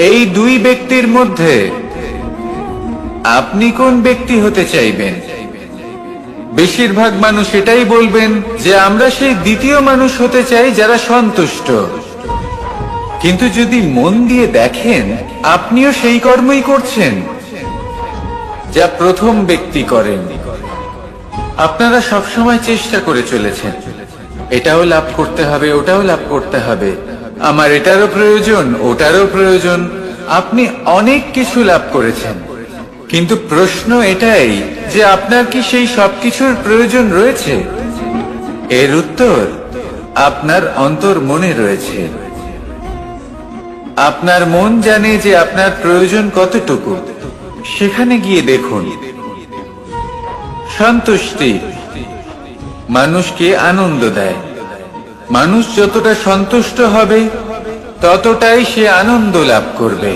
এই দুই ব্যক্তির মধ্যে আপনি কোন ব্যক্তি হতে চাইবেন? বেশিরভাগ মানুষ এটাই বলবেন যে আমরা সেই দ্বিতীয় মানুষ হতে চাই যারা সন্তুষ্ট। কিন্তু যদি মন দিয়ে দেখেন, আপনিও সেই কর্মই করছেন যা প্রথম ব্যক্তি করেন। আপনারা সবসময় চেষ্টা করে চলেছেন, এটাও লাভ করতে হবে, ওটাও লাভ করতে হবে, আমার এটারও প্রয়োজন, ওটারও প্রয়োজন। আপনি অনেক কিছু লাভ করেছেন, কিন্তু প্রশ্ন এটাই যে আপনার কি সেই সবকিছুর প্রয়োজন রয়েছে? এর উত্তর আপনার অন্তর মনে রয়েছে। আপনার মন জানে যে আপনার প্রয়োজন কতটুকু। সেখানে গিয়ে দেখুন। সন্তুষ্টি মানুষকে আনন্দ দেয়। মানুষ যতটা সন্তুষ্ট হবে, ততটাই সে আনন্দ লাভ করবে।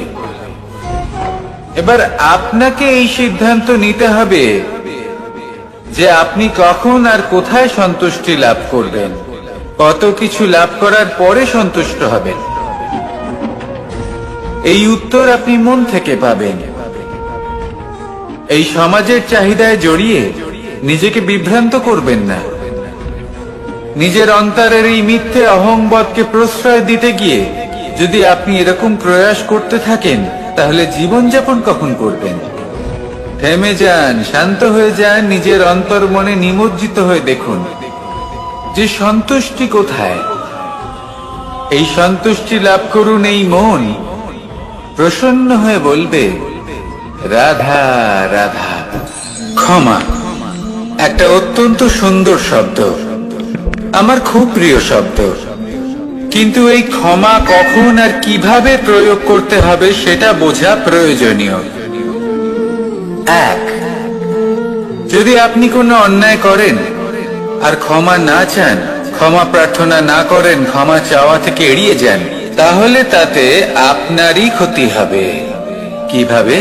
এবার আপনাকে এই সিদ্ধান্ত নিতে হবে যে আপনি কখন আর কোথায় সন্তুষ্টি লাভ করবেন, কত কিছু লাভ করার পরে সন্তুষ্ট হবেন। এই উত্তর আপনি মন থেকে পাবেন। এই সমাজের চাহিদায় জড়িয়ে নিজেকে বিভ্রান্ত করবেন না। নিজের অন্তরের এই মিথ্যে অহংবোধকে প্রশ্রয় দিতে গিয়ে যদি আপনি এরকম প্রয়াস করতে থাকেন, তাহলে জীবনযাপন কখন করবেন? থেমে যান, শান্ত হয়ে যান, নিজের অন্তর মনে নিমজ্জিত হয়ে দেখুন যে সন্তুষ্টি কোথায়। এই সন্তুষ্টি লাভ করুন। এই মন প্রসন্ন হয়ে বলবে, রাধা রাধা। ক্ষমা একটা অত্যন্ত সুন্দর শব্দ, আমার খুব প্রিয় শব্দ। কিন্তু এই ক্ষমা কখন আর কিভাবে প্রয়োগ করতে হবে সেটা বোঝা প্রয়োজনীয়। এক, যদি আপনি কোনো অন্যায় করেন আর ক্ষমা না চান, ক্ষমা প্রার্থনা না করেন, ক্ষমা চাওয়া থেকে এড়িয়ে যান, তাহলে তাতে আপনারই ক্ষতি হবে। কিভাবে?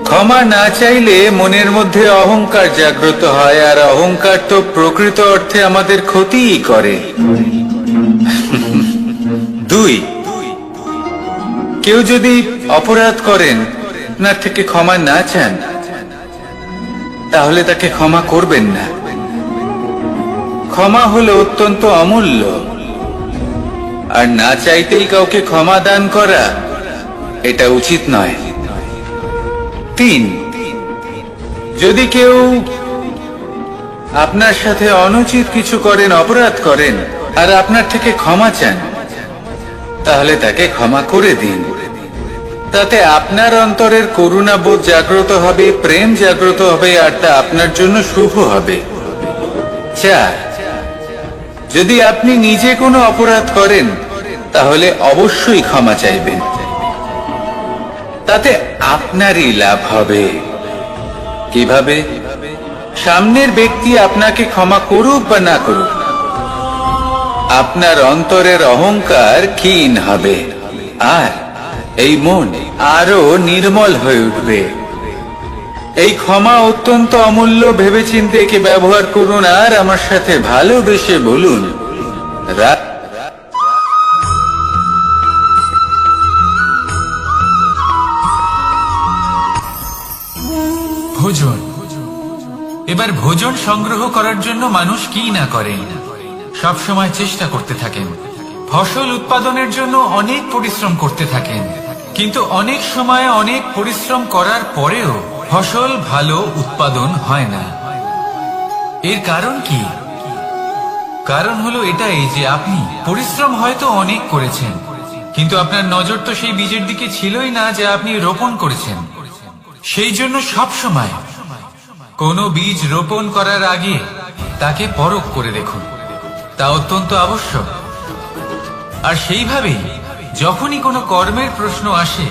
ক্ষমা না চাইলে মনের মধ্যে অহংকার জাগ্রত হয়, আর অহংকার তো প্রকৃত অর্থে আমাদের ক্ষতিই করে। দুই, কেউ যদি অপরাধ করেন, আপনার থেকে ক্ষমা না চান, তাহলে তাকে ক্ষমা করবেন না। ক্ষমা হলো অত্যন্ত অমূল্য, আর না চাইতেই কাউকে ক্ষমা দান করা এটা উচিত নয়। তিন, যদি কেউ আপনার সাথে অনুচিত কিছু করেন, অপরাধ করেন, আর আপনার থেকে ক্ষমা চান, তাহলে তাকে ক্ষমা করে দিন। তাতে আপনার অন্তরের করুণাবোধ জাগ্রত হবে, প্রেম জাগ্রত হবে, আর তা আপনার জন্য শুভ হবে। চার, যদি আপনি নিজে কোনো অপরাধ করেন, তাহলে অবশ্যই ক্ষমা চাইবেন। তাতে আপনারই লাভ হবে। কিভাবে? সামনের ব্যক্তি আপনাকে ক্ষমা করুক বা না করুক, আপনার অন্তরের অহংকার ক্ষীণ হবে, আর এই মন আরো নির্মল হয়ে উঠবে। এই ক্ষমা অত্যন্ত অমূল্য। ভেবেচিন্তে একে ব্যবহার করুন, আর আমার সাথে ভালোবেসে বলুন, ভোজন। এবার ভোজন সংগ্রহ করার জন্য মানুষ কি না করেন, সব সময় চেষ্টা করতে থাকেন। ফসল উৎপাদনের জন্য অনেক পরিশ্রম করতে থাকেন, কিন্তু অনেক সময় অনেক পরিশ্রম করার পরেও ফসল ভালো উৎপাদন হয় না। এর কারণ কি? কারণ হলো এটাই যে আপনি পরিশ্রম হয়তো অনেক করেছেন, কিন্তু আপনার নজর তো সেই বীজের দিকে ছিলই না যা আপনি রোপণ করেছেন। সেই জন্য সব সময় কোনো বীজ রোপণ করার আগে তাকে পরখ করে দেখুন, তা অত্যন্ত আবশ্যক। আর সেইভাবেই যখনই কোনো কর্মের প্রশ্ন আসে,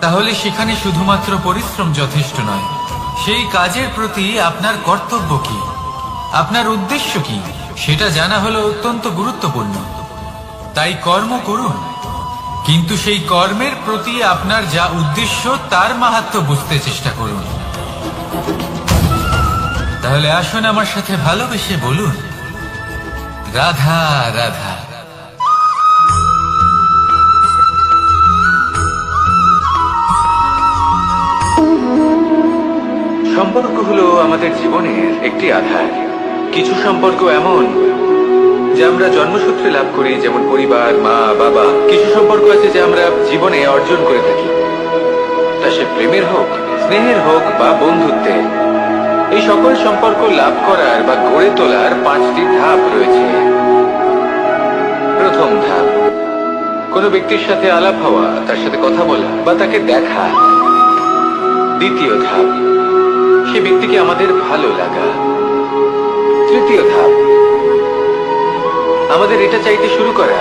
তাহলে সেখানে শুধুমাত্র পরিশ্রম যথেষ্ট নয়। সেই কাজের প্রতি আপনার কর্তব্য কি, আপনার উদ্দেশ্য কি, সেটা জানা হলো অত্যন্ত গুরুত্বপূর্ণ। তাই কর্ম করুন, কিন্তু সেই কর্মের প্রতি আপনার যা উদ্দেশ্য তার মাহাত্ম্য বুঝতে চেষ্টা করুন। তাহলে আসুন আমার সাথে ভালোবেসে বলুন, রাধা রাধা। সম্পর্ক হলো আমাদের জীবনের একটি আধার। কিছু সম্পর্ক এমন যা আমরা জন্মসূত্রে লাভ করি, যেমন পরিবার, মা, বাবা। কিছু সম্পর্ক আছে যা আমরা জীবনে অর্জন করে থাকি, তা সে প্রেমের হোক, স্নেহের হোক বা বন্ধুত্বের। এই সকল সম্পর্ক লাভ করার বা গড়ে তোলার 5টি ধাপ রয়েছে। প্রথম ধাপ, কোনো ব্যক্তির সাথে আলাপ হওয়া, তার সাথে কথা বলা বা তাকে দেখা। দ্বিতীয় ধাপ, সে ব্যক্তিকে আমাদের ভালো লাগা। তৃতীয় ধাপ, আমাদের এটা চাইতে শুরু করা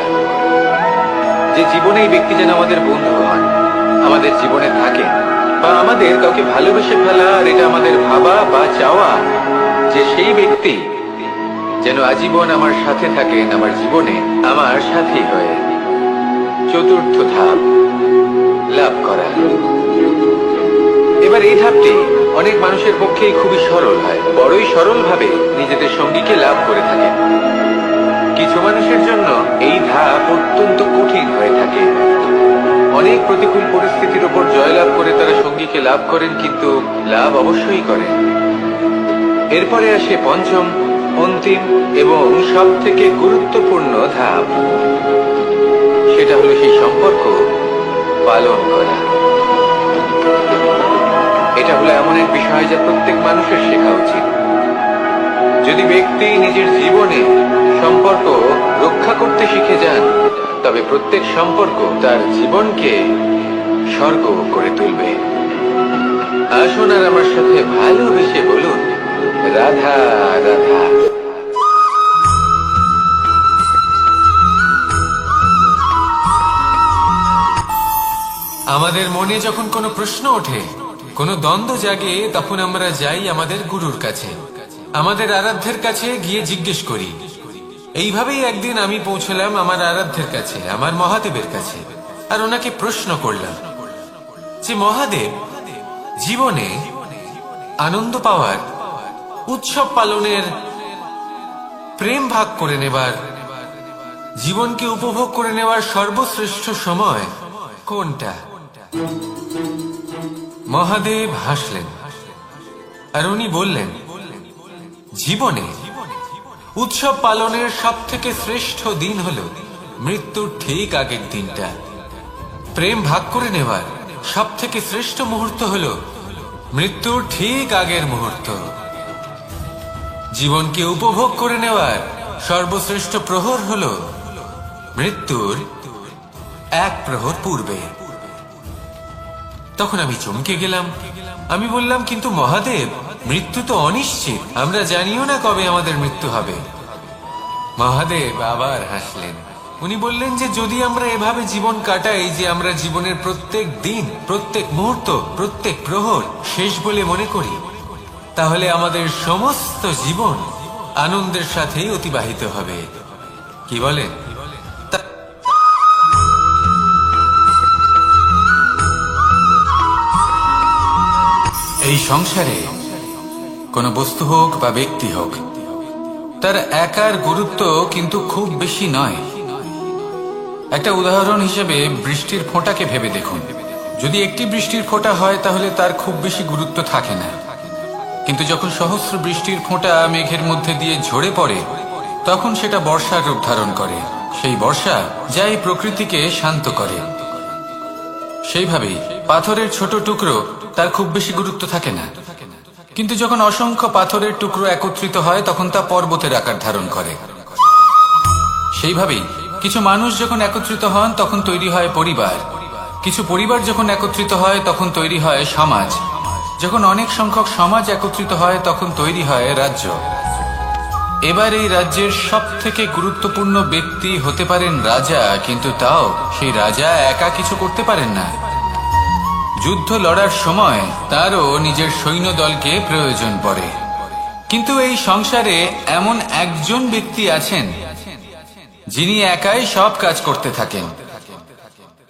যে জীবনে এই ব্যক্তি যেন আমাদের বন্ধু হন, আমাদের জীবনে থাকেন, বা আমাদের কাউকে ভালোবেসে ফেলা। আর এটা আমাদের ভাবা বা চাওয়া যে সেই ব্যক্তি যেন আজীবন আমার সাথে থাকেন, আমার জীবনে আমার সাথী হয়ে। চতুর্থ ধাপ, লাভ করা। এবার এই ধাপটি অনেক মানুষের পক্ষেই খুবই সরল হয়, বড়ই সরলভাবে নিজেদের সঙ্গীকে লাভ করে থাকে। কিছু মানুষের জন্য এই ধাপ অত্যন্ত কঠিন হয়ে থাকে। অনেক প্রতিকূল পরিস্থিতির উপর জয়লাভ করে তারা সঙ্গীকে লাভ করেন, কিন্তু লাভ অবশ্যই করেন। এরপরে আসে পঞ্চম, অন্তিম এবং সব থেকে গুরুত্বপূর্ণ ধাপ। সেটা হলো সেই সম্পর্ক পালন করা। এটা হলো এমন এক বিষয় যা প্রত্যেক মানুষের শেখা উচিত। যদি ব্যক্তি নিজের জীবনে সম্পর্ক রক্ষা করতে শিখে যান, তবে প্রত্যেক সম্পর্ক তার জীবনকে স্বর্গ করে তুলবে। আসুন আর আমার সাথে ভালোবেসে বলুন, রাধা রাধা। আমাদের মনে যখন কোনো প্রশ্ন ওঠে, কোনো দ্বন্দ্ব জাগে, তখন আমরা যাই আমাদের গুরুর কাছে, আমাদের আরাধ্যের কাছে গিয়ে জিজ্ঞেস করি। এইভাবেই একদিন আমি পৌঁছলাম আমার আরাধ্যের কাছে, আমার মহাদেবের কাছে, আর ওনাকে প্রশ্ন করলাম যে মহাদেব, জীবনে আনন্দ পাওয়ার, উৎসব পালনের, প্রেম ভাগ করে নেবার, জীবনকে উপভোগ করে নেওয়ার সর্বশ্রেষ্ঠ সময় কোনটা? মহাদেব হাসলেন আর উনি বললেন, জীবনে উৎসব পালনের সব থেকে শ্রেষ্ঠ দিন হলো মৃত্যুর ঠিক আগের দিনটা। প্রেম ভাগ করে নেওয়ার সব থেকে শ্রেষ্ঠ মুহূর্ত হলো মৃত্যুর ঠিক আগের মুহূর্ত। জীবনকে উপভোগ করে নেওয়ার সর্বশ্রেষ্ঠ প্রহর হলো মৃত্যুর 1 প্রহর পূর্বে। তখন আমি চমকে গেলাম। আমি বললাম, কিন্তু মহাদেব, মৃত্যু তো অনিশ্চিত, আমরা জানিও না কবে আমাদের মৃত্যু হবে। মহাদেব আবার হাসলেন। উনি বললেন যে যদি আমরা এভাবে জীবন কাটাই যে আমরা জীবনের প্রত্যেক দিন, প্রত্যেক মুহূর্ত, প্রত্যেক প্রহর শেষ বলে মনে করি, তাহলে আমাদের সমস্ত জীবন আনন্দের সাথেই অতিবাহিত হবে। কি বলেন? এই সংসারে কোনো বস্তু হোক বা ব্যক্তি হোক, তার একার গুরুত্ব কিন্তু খুব বেশি নয়। একটা উদাহরণ হিসেবে বৃষ্টির ফোঁটাকে ভেবে দেখুন। যদি একটি বৃষ্টির ফোঁটা হয় তাহলে তার খুব বেশি গুরুত্ব থাকে না, কিন্তু যখন সহস্র বৃষ্টির ফোঁটা মেঘের মধ্যে দিয়ে ঝরে পড়ে, তখন সেটা বর্ষার রূপ ধারণ করে। সেই বর্ষা যা এই প্রকৃতিকে শান্ত করে। সেইভাবেই পাথরের ছোট টুকরো তার খুব বেশি গুরুত্ব থাকে না, কিন্তু যখন অসংখ্য পাথরের টুকরো একত্রিত হয় তখন তা পর্বতের আকার ধারণ করে। সেইভাবেই কিছু মানুষ যখন একত্রিত হন তখন তৈরি হয় পরিবার, কিছু পরিবার যখন একত্রিত হয় তখন তৈরি হয় সমাজ, যখন অনেক সংখ্যক সমাজ একত্রিত হয় তখন তৈরি হয় রাজ্য। এবার এই রাজ্যের সব থেকে গুরুত্বপূর্ণ ব্যক্তি হতে পারেন রাজা, কিন্তু তাও সেই রাজা একা কিছু করতে পারেন না। যুদ্ধ লড়ার সময় তারও নিজের সৈন্যদলকে প্রয়োজন পড়ে। কিন্তু এই সংসারে এমন একজন ব্যক্তি আছেন যিনি একাই সব কাজ করতে থাকেন,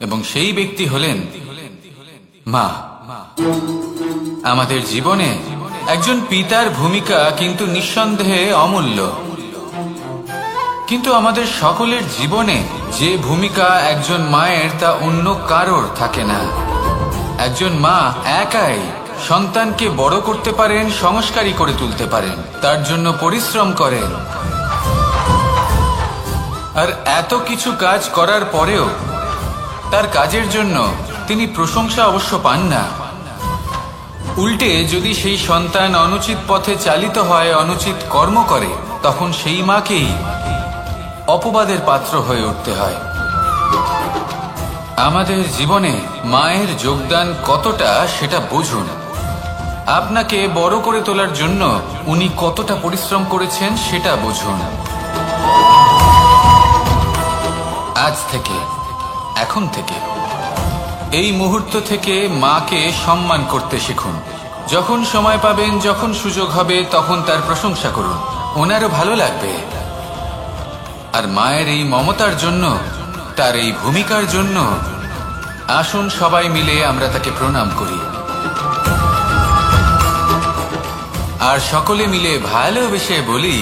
এবং সেই ব্যক্তি হলেন মা। আমাদের জীবনে একজন পিতার ভূমিকা কিন্তু নিঃসন্দেহে অমূল্য, কিন্তু আমাদের সকলের জীবনে যে ভূমিকা একজন মায়ের তা অন্য কারোর থাকে না। একজন মা একাই সন্তানকে বড় করতে পারেন, সংস্কারী করে তুলতে পারেন, তার জন্য পরিশ্রম করেন। আর এত কিছু কাজ করার পরেও তার কাজের জন্য তিনি প্রশংসা অবশ্য পান না। উল্টে যদি সেই সন্তান অনুচিত পথে চালিত হয়, অনুচিত কর্ম করে, তখন সেই মাকেই অপবাদের পাত্র হয়ে উঠতে হয়। আমাদের জীবনে মায়ের যোগদান কতটা সেটা বুঝুন। আপনাকে বড় করে তোলার জন্য উনি কতটা পরিশ্রম করেছেন সেটা বুঝুন। আজ থেকে, এখন থেকে, এই মুহূর্ত থেকে মাকে সম্মান করতে শিখুন। যখন সময় পাবেন, যখন সুযোগ হবে, তখন তার প্রশংসা করুন, ওনারও ভালো লাগবে। আর মায়ের এই মমতার জন্য, তার এই ভূমিকার জন্য আসুন সবাই মিলে আমরা তাকে প্রণাম করি, আর সকলে মিলে ভালোবেসে বলি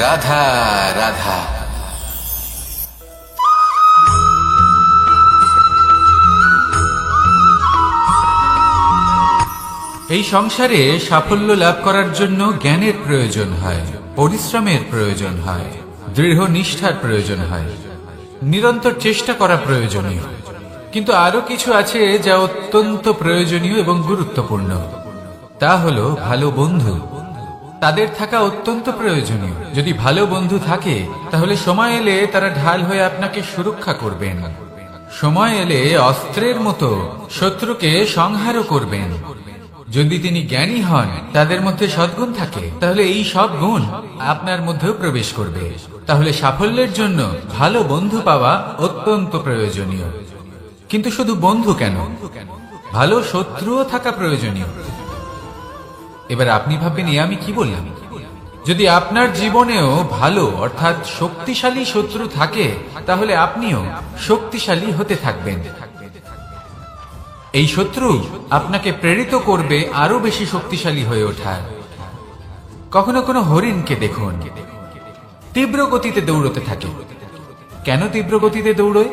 রাধা রাধা। এই সংসারে সাফল্য লাভ করার জন্য জ্ঞানের প্রয়োজন হয়, পরিশ্রমের প্রয়োজন হয়, দৃঢ় নিষ্ঠার প্রয়োজন হয়, নিরন্তর চেষ্টা করা প্রয়োজনীয়। কিন্তু আরো কিছু আছে যা অত্যন্ত প্রয়োজনীয় এবং গুরুত্বপূর্ণ। তা হলো ভালো বন্ধু। তাদের থাকা অত্যন্ত প্রয়োজনীয়। যদি ভালো বন্ধু থাকে তাহলে সময় এলে তারা ঢাল হয়ে আপনাকে সুরক্ষা করবেন। সময় এলে অস্ত্রের মতো শত্রুকে সংহারও করবেন। যদি তিনি জ্ঞানী হন, তাদের মধ্যে সদ্গুণ থাকে, তাহলে এই সব গুণ আপনার মধ্যেও প্রবেশ করবে। তাহলে সাফল্যের জন্য ভালো বন্ধু পাওয়া অত্যন্ত প্রয়োজনীয়। কিন্তু শুধু বন্ধু কেন, ভালো শত্রুও থাকা প্রয়োজনীয়। এবার আপনি ভাববেন, আমি কি বললাম? যদি আপনার জীবনেও ভালো অর্থাৎ শক্তিশালী শত্রু থাকে, তাহলে আপনিও শক্তিশালী হতে থাকবেন। এই শত্রু আপনাকে প্রেরিত করবে আরো বেশি শক্তিশালী হয়ে ওঠার। কখনো কোনো হরিণকে দেখুন, তীব্র গতিতে দৌড়তে থাকে। কেন তীব্র গতিতে দৌড়য়?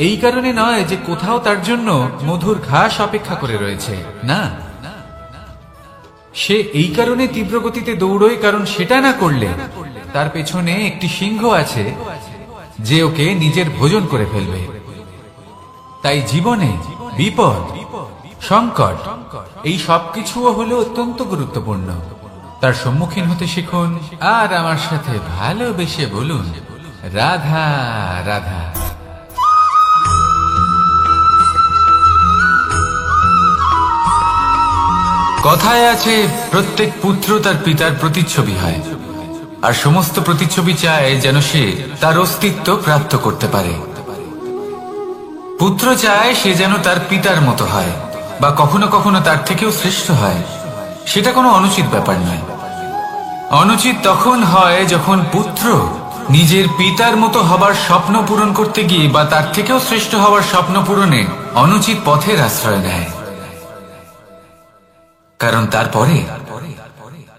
এই কারণে নয় যে কোথাও তার জন্য মধুর ঘাস অপেক্ষা করে রয়েছে, না। সে এই কারণে তীব্র গতিতে দৌড়য় কারণ সেটা না করলে তার পেছনে একটি সিংহ আছে যে ওকে নিজের ভোজন করে ফেলবে। তাই জীবনে বিপদ, সংকট, এই সবকিছুও হলো অত্যন্ত গুরুত্বপূর্ণ। তার সম্মুখীন হতে শিখুন, আর আমার সাথে ভালোবেসে বলুন রাধা রাধা। কথায় আছে, প্রত্যেক পুত্র তার পিতার প্রতিচ্ছবি হয়, আর সমস্ত প্রতিচ্ছবি চায় যেন সে তার অস্তিত্ব প্রাপ্ত করতে পারে। পুত্র চায় সে যেন তার পিতার মতো হয়, বা কখনো কখনো তার থেকেও শ্রেষ্ঠ হয়। সেটা কোনো অনুচিত ব্যাপার নয়। অনুচিত তখন হয় যখন পুত্র নিজের পিতার মতো হবার স্বপ্ন পূরণ করতে গিয়ে বা তার থেকেও শ্রেষ্ঠ হওয়ার স্বপ্ন পূরণে অনুচিত পথের আশ্রয় নেয়। কারণ তারপরে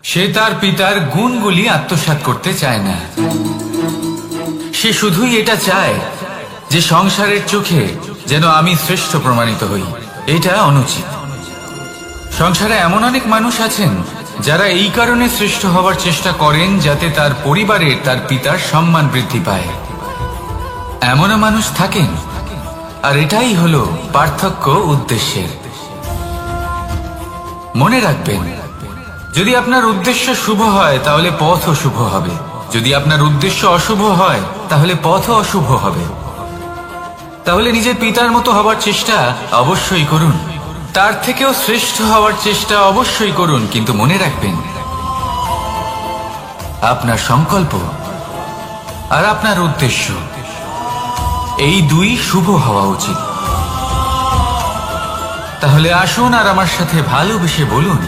সে তার পিতার গুণগুলি আত্মসাৎ করতে চায় না। সে শুধুই এটা চায় যে সংসারের চোখে যেন আমি শ্রেষ্ঠ প্রমাণিত হই। এটা অনুচিত। সংসারে এমন অনেক মানুষ আছেন যারা এই কারণে শ্রেষ্ঠ হওয়ার চেষ্টা করেন যাতে তার পরিবারের, তার পিতার সম্মান বৃদ্ধি পায়। এমনও মানুষ থাকেন আর এটাই হলো পার্থক্য উদ্দেশ্যের। মনে রাখবেন, যদি আপনার উদ্দেশ্য শুভ হয় তাহলে পথও শুভ হবে, যদি আপনার উদ্দেশ্য অশুভ হয় তাহলে পথও অশুভ হবে। তাহলে নিজের পিতার মতো হবার চেষ্টা অবশ্যই করুন, তার থেকেও শ্রেষ্ঠ হওয়ার চেষ্টা অবশ্যই করুন, কিন্তু মনে রাখবেন আপনার সংকল্প আর আপনার উদ্দেশ্য এই দুই শুভ হওয়া উচিত। তাহলে আসুন আর আমার সাথে ভালোবেসে বলুন,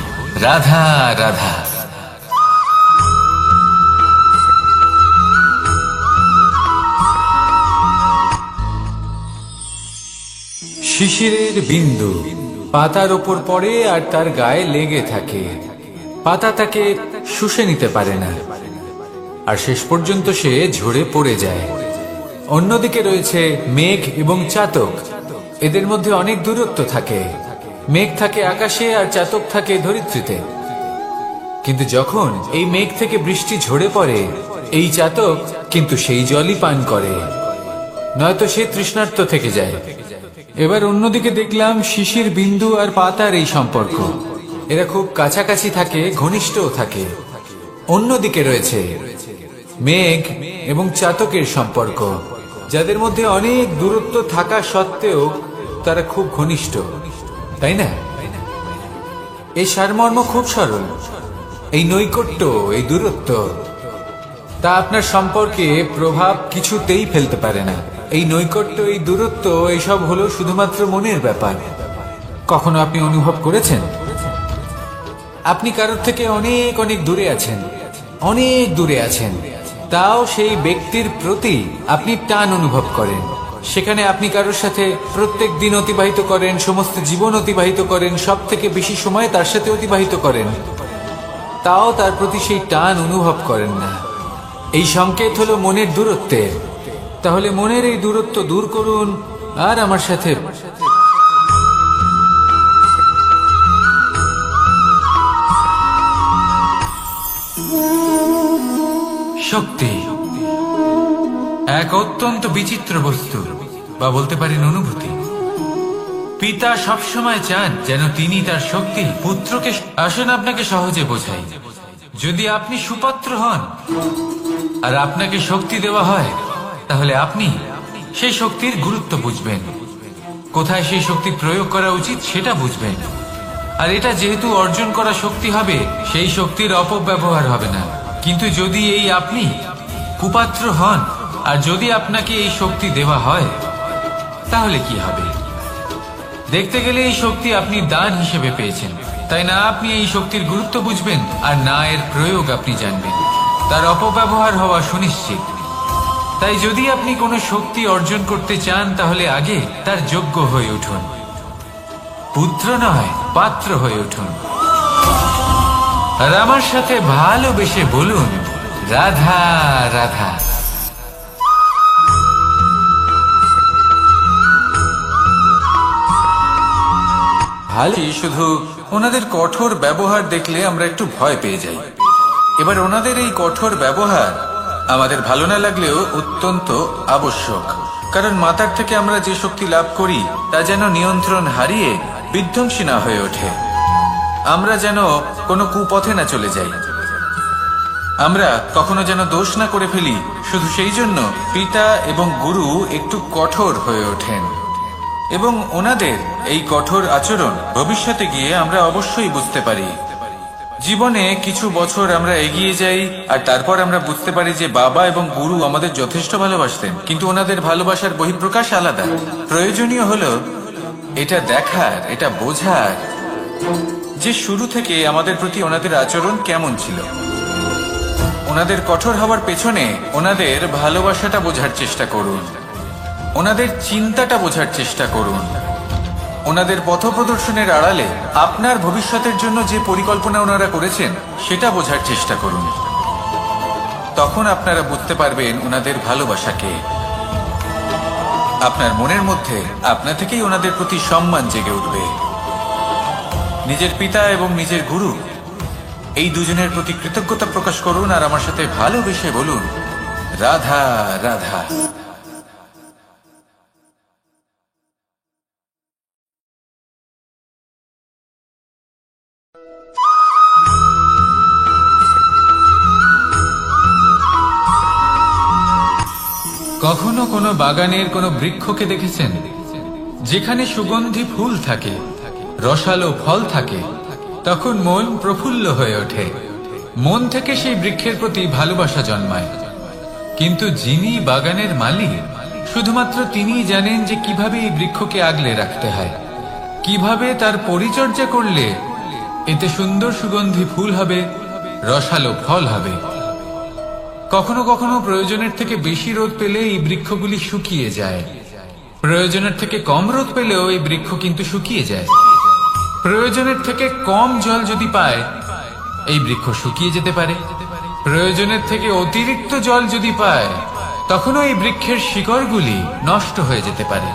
রাধা রাধা। শিশিরের বিন্দু পাতার ওপর পড়ে আর তার গায়ে লেগে থাকে। পাতা তাকে শুষে নিতে পারে না, আর শেষ পর্যন্ত সে ঝরে পড়ে যায়। অন্যদিকে রয়েছে মেঘ এবং চাতক। এদের মধ্যে অনেক দূরত্ব থাকে। মেঘ থাকে আকাশে আর চাতক থাকে ধরিত্রীতে। কিন্তু যখন এই মেঘ থেকে বৃষ্টি ঝরে পড়ে, এই চাতক কিন্তু সেই জলই পান করে, নয়তো সে তৃষ্ণার্ত থেকে যায়। এবার অন্যদিকে দেখলাম শিশির বিন্দু আর পাতার এই সম্পর্ক। এরা খুব কাছাকাছি থাকে, ঘনিষ্ঠও থাকে। অন্যদিকে রয়েছে মেঘ এবং চাতকের সম্পর্ক, যাদের মধ্যে অনেক দূরত্ব থাকা সত্ত্বেও তারা খুব ঘনিষ্ঠ, তাই না? এই সারমর্ম খুব সরল। এই নৈকট্য, এই দূরত্ব, তা আপনার সম্পর্কে প্রভাব কিছুতেই ফেলতে পারে না। এই নৈকট্য, এই দূরত্ব, এইসব হলো শুধুমাত্র মনের ব্যাপার। কখনো আপনি অনুভব করেছেন আপনি কারোর থেকে অনেক অনেক দূরে আছেন, অনেক দূরে আছেন, তাও সেই ব্যক্তির প্রতি আপনি টান অনুভব করেন। সেখানে আপনি কারোর সাথে প্রত্যেক দিন অতিবাহিত করেন, সমস্ত জীবন অতিবাহিত করেন, সব থেকে বেশি সময় তার সাথে অতিবাহিত করেন, তাও তার প্রতি সেই টান অনুভব করেন না। এই সংকেত হলো মনের দূরত্বের। তাহলে মনের এই দূরত্ব দূর করুন আর আমার সাথে শক্তি এক অত্যন্ত বিচিত্র বস্তু, বা বলতে পারেন অনুভূতি। পিতা সবসময় চান যেন তিনি তার শক্তি পুত্রকে। আসুন আপনাকে সহজে বোঝাই। যদি আপনি সুপাত্র হন আর আপনাকে শক্তি দেওয়া হয়, তাহলে আপনি সেই শক্তির গুরুত্ব বুঝবেন, কোথায় সেই শক্তি প্রয়োগ করা উচিত সেটা বুঝবেন। আর এটা যেহেতু অর্জন করা শক্তি হবে, সেই শক্তির অপব্যবহার হবে না। কিন্তু যদি এই আপনি কুপাত্র হন আর যদি আপনাকে এই শক্তি দেওয়া হয়, তাহলে কি হবে? দেখতে গেলে এই শক্তি আপনি দান হিসেবে পেয়েছেন, তাই না আপনি এই শক্তির গুরুত্ব বুঝবেন আর না এর প্রয়োগ আপনি জানবেন। তার অপব্যবহার হওয়া সুনিশ্চিত। তাই যদি আপনি কোনো শক্তি অর্জন করতে চান, তাহলে আগে তার যোগ্য হয়ে উঠুন, পুত্র নয় পাত্র হয়ে উঠুন। আর আমার সাথে ভালোবেসে বলুন, রাধা রাধা। ভালো, শুধু ওনাদের কঠোর ব্যবহার দেখলে আমরা একটু ভয় পেয়ে যাই। এবার ওনাদের এই কঠোর ব্যবহার আমাদের ভালো না লাগলেও অত্যন্ত আবশ্যক, কারণ মাতার থেকে আমরা যে শক্তি লাভ করি তা যেন নিয়ন্ত্রণ হারিয়ে বিধ্বংসী না হয়ে ওঠে। আমরা যেন কোনো কুপথে না চলে যাই, আমরা কখনো যেন দোষ না করে ফেলি। শুধু সেই জন্য পিতা এবং গুরু একটু কঠোর হয়ে ওঠেন, এবং ওনাদের এই কঠোর আচরণ ভবিষ্যতে গিয়ে আমরা অবশ্যই বুঝতে পারি। জীবনে কিছু বছর আমরা এগিয়ে যাই আর তারপর আমরা বুঝতে পারি যে বাবা এবং গুরু আমাদের যথেষ্ট ভালোবাসতেন, কিন্তু ওনাদের ভালোবাসার বহিঃপ্রকাশ আলাদা। প্রয়োজনীয় হলো এটা দেখার, এটা বোঝার যে শুরু থেকে আমাদের প্রতি ওনাদের আচরণ কেমন ছিল। ওনাদের কঠোর হওয়ার পেছনে ওনাদের ভালোবাসাটা বোঝার চেষ্টা করুন, ওনাদের চিন্তাটা বোঝার চেষ্টা করুন, ওনাদের পথপ্রদর্শনের আড়ালে আপনার ভবিষ্যতের জন্য যে পরিকল্পনা ওনারা করেছেন সেটা বোঝার চেষ্টা করুন। তখন আপনারা বুঝতে পারবেন ওনাদের ভালোবাসাকে। আপনার মনের মধ্যে আপনা থেকেই ওনাদের প্রতি সম্মান জেগে উঠবে। নিজের পিতা এবং নিজের গুরু এই দুজনের প্রতি কৃতজ্ঞতা প্রকাশ করুন আর আমার সাথে ভালোবেসে বলুন, রাধা রাধা। কখনো কোনো বাগানের কোনো বৃক্ষকে দেখেছেন যেখানে সুগন্ধি ফুল থাকে, রসালো ফল থাকে? তখন মন প্রফুল্ল হয়ে ওঠে, মন থেকে সেই বৃক্ষের প্রতি ভালোবাসা জন্মায়। কিন্তু যিনি বাগানের মালিক, শুধুমাত্র তিনিই জানেন যে কিভাবে এই বৃক্ষকে আগলে রাখতে হয়, কিভাবে তার পরিচর্যা করলে এতে সুন্দর সুগন্ধি ফুল হবে, রসালো ফল হবে। কখনো কখনো প্রয়োজনের থেকে বেশি রোদ পেলে এই বৃক্ষগুলি শুকিয়ে যায়, প্রয়োজনের থেকে কম রোদ পেলেও এই বৃক্ষ কিন্তু শুকিয়ে যায়। প্রয়োজনের থেকে কম জল যদি পায়, এই বৃক্ষ শুকিয়ে যেতে পারে। প্রয়োজনের থেকে অতিরিক্ত জল যদি পায়, তখনও এই বৃক্ষের শিকড়গুলি নষ্ট হয়ে যেতে পারে।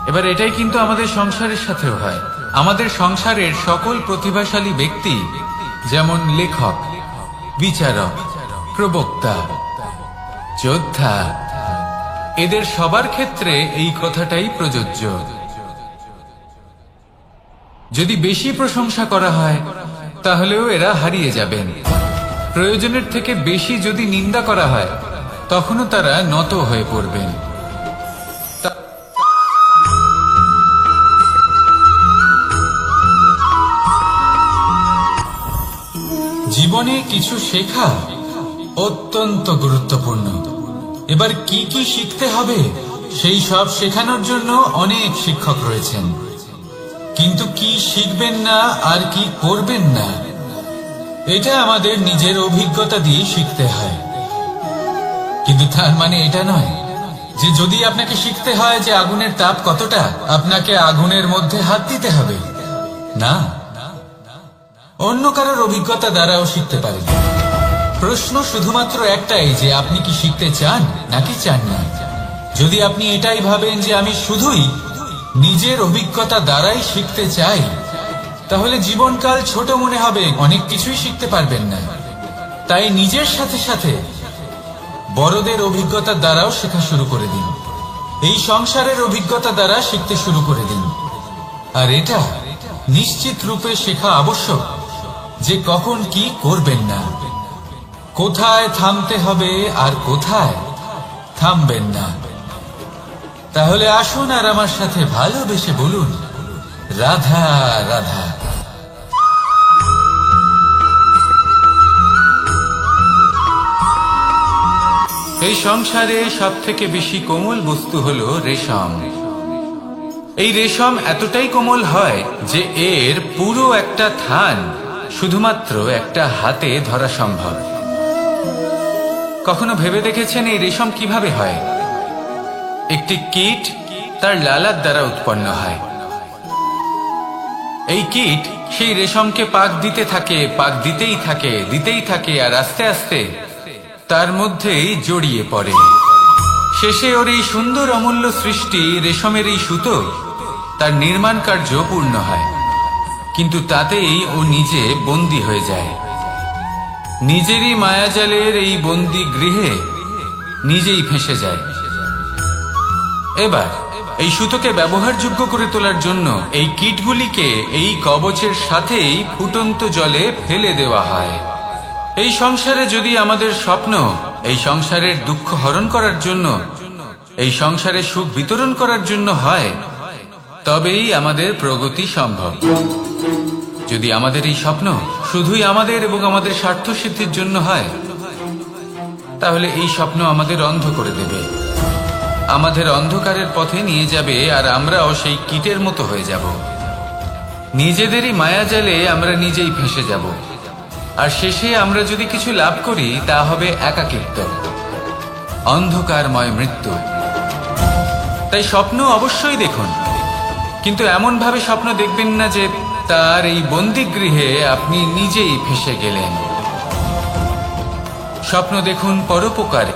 এবার এটাই কিন্তু আমাদের সংসারের সাথেও হয়। আমাদের সংসারের সকল প্রতিভাশালী ব্যক্তি, যেমন লেখক, বিচারক, প্রবক্তা, যোদ্ধা, এদের সবার ক্ষেত্রে এই কথাটাই প্রযোজ্য। যদি বেশি প্রশংসা করা হয়, তাহলেও এরা হারিয়ে যাবেন। প্রয়োজনের থেকে বেশি যদি নিন্দা করা হয়, তখনও তারা নত হয়ে পড়বেন। জীবনে কিছু শেখা অত্যন্ত গুরুত্বপূর্ণ। এবার কি কি শিখতে হবে, সেই সব শেখানোর জন্য অনেক শিক্ষক রয়েছেন। কিন্তু কি শিখবেন না আর কি করবেন না, এটা আমাদের নিজের অভিজ্ঞতা দিয়ে শিখতে হয়। কিন্তু তার মানে এটা নয় যে যদি আপনাকে শিখতে হয় যে আগুনের তাপ কতটা, আপনাকে আগুনের মধ্যে হাত দিতে হবে। না, অন্য কারোর অভিজ্ঞতা দ্বারাও শিখতে পারেন। প্রশ্ন শুধুমাত্র একটাই যে আপনি কি শিখতে চান নাকি চান না। যদি আপনি এটাই ভাবেন যে আমি শুধুই নিজের অভিজ্ঞতা দ্বারাই শিখতে চাই, তাহলে জীবনকাল ছোট মনে হবে, অনেক কিছুই শিখতে পারবেন না। তাই নিজের সাথে সাথে বড়দের অভিজ্ঞতা দ্বারাও শেখা শুরু করে দিন। এই সংসারের অভিজ্ঞতা দ্বারা শিখতে শুরু করে দিন। আর এটা নিশ্চিত রূপে শেখা আবশ্যক যে কখন কি করবেন না, কোথায় থামতে হবে আর কোথায় থামবেন না। তাহলে আসুন আর আমার সাথে ভালোবেসে বলুন, রাধা রাধা। এই সংসারে সব থেকে বেশি কোমল বস্তু হলো রেশম। এই রেশম এতটাই কোমল হয় যে এর পুরো একটা থান শুধুমাত্র একটা হাতে ধরা সম্ভব। কখনো ভেবে দেখেছেন এই রেশম কিভাবে হয়? একটি কীট তার লালার দ্বারা উৎপন্ন হয়। এই কীট সেই রেশমকে পাক দিতে থাকে, পাক দিতেই থাকে, দিতেই থাকে, আর আস্তে আস্তে তার মধ্যেই জড়িয়ে পড়ে। শেষে ওর এই সুন্দর অমূল্য সৃষ্টি রেশমের এই সুতো, তার নির্মাণ কার্য পূর্ণ হয়। কিন্তু তাতেই ও নিজে বন্দী হয়ে যায়। নিজেরই মায়াজালের এই বন্দী গৃহে নিজেই ফেঁসে যায়। এবার এই সুতোকে ব্যবহারযোগ্য করে তোলার জন্য এই কীটগুলিকে এই কবচের সাথেই ফুটন্ত জলে ফেলে দেওয়া হয়। এই সংসারে যদি আমাদের স্বপ্ন এই সংসারের দুঃখ হরণ করার জন্য, এই সংসারে সুখ বিতরণ করার জন্য হয়, তবেই আমাদের প্রগতি সম্ভব। যদি আমাদের এই স্বপ্ন শুধুই আমাদের এবং আমাদের স্বার্থ সিদ্ধির জন্য হয়, তাহলে এই স্বপ্ন আমাদের অন্ধ করে দেবে, আমাদের অন্ধকারের পথে নিয়ে যাবে, আর আমরাও সেই কীটের মতো হয়ে যাব। নিজেদেরই মায়াজালে আমরা নিজেই ফেঁসে যাব। আর শেষে আমরা যদি কিছু লাভ করি, তা হবে একাকিত্ব, অন্ধকারময় মৃত্যু। তাই স্বপ্ন অবশ্যই দেখুন, কিন্তু এমন ভাবে স্বপ্ন দেখবেন না যে তার এই বন্দিগৃহে আপনি নিজেই ফেঁসে গেলেন। স্বপ্ন দেখুন পরোপকারে।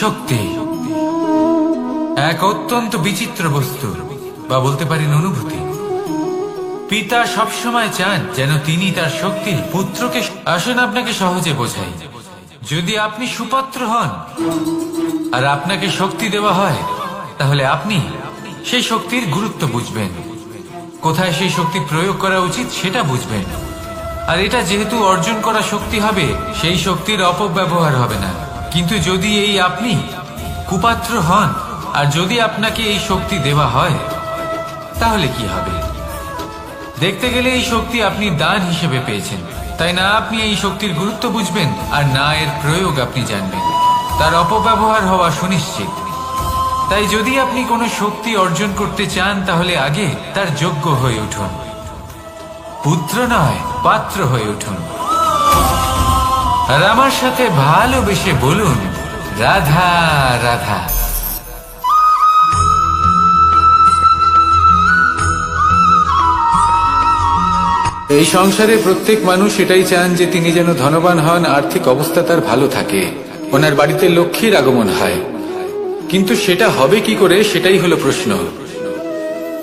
শক্তি এক অত্যন্ত বিচিত্র বস্তু, বা বলতে পারেন অনুভূতি। পিতা সবসময় চান যেন তিনি তার শক্তি পুত্রকে। আসুন আপনাকে সহজে বোঝাই। যদি আপনি সুপাত্র হন আর আপনাকে শক্তি দেওয়া হয়, তাহলে আপনি সেই শক্তির গুরুত্ব বুঝবেন, কোথায় সেই শক্তি প্রয়োগ করা উচিত সেটা বুঝবেন। আর এটা যেহেতু অর্জন করা শক্তি হবে, সেই শক্তির অপব্যবহার হবে না। কিন্তু যদি এই আপনি কুপাত্র হন আর যদি আপনাকে এই শক্তি দেওয়া হয়, তাহলে কি হবে? দেখতে গেলে এই শক্তি আপনি দান হিসেবে পেয়েছেন, তাই না আপনি এই শক্তির গুরুত্ব বুঝবেন আর না এর প্রয়োগ আপনি জানবেন। তার অপব্যবহার হওয়া সুনিশ্চিত। তাই যদি আপনি কোনো শক্তি অর্জন করতে চান, তাহলে আগে তার যোগ্য হয়ে উঠুন, পুত্র নয় পাত্র হয়ে উঠুন। আর আমার সাথে ভালোবেসে বলুন, রাধা রাধা। এই সংসারে প্রত্যেক মানুষ এটাই চান যে তিনি যেন ধনবান হন, আর্থিক অবস্থা তার ভালো থাকে, ওনার বাড়িতে লক্ষ্মীর আগমন হয়। কিন্তু সেটা হবে কি করে, সেটাই হলো প্রশ্ন।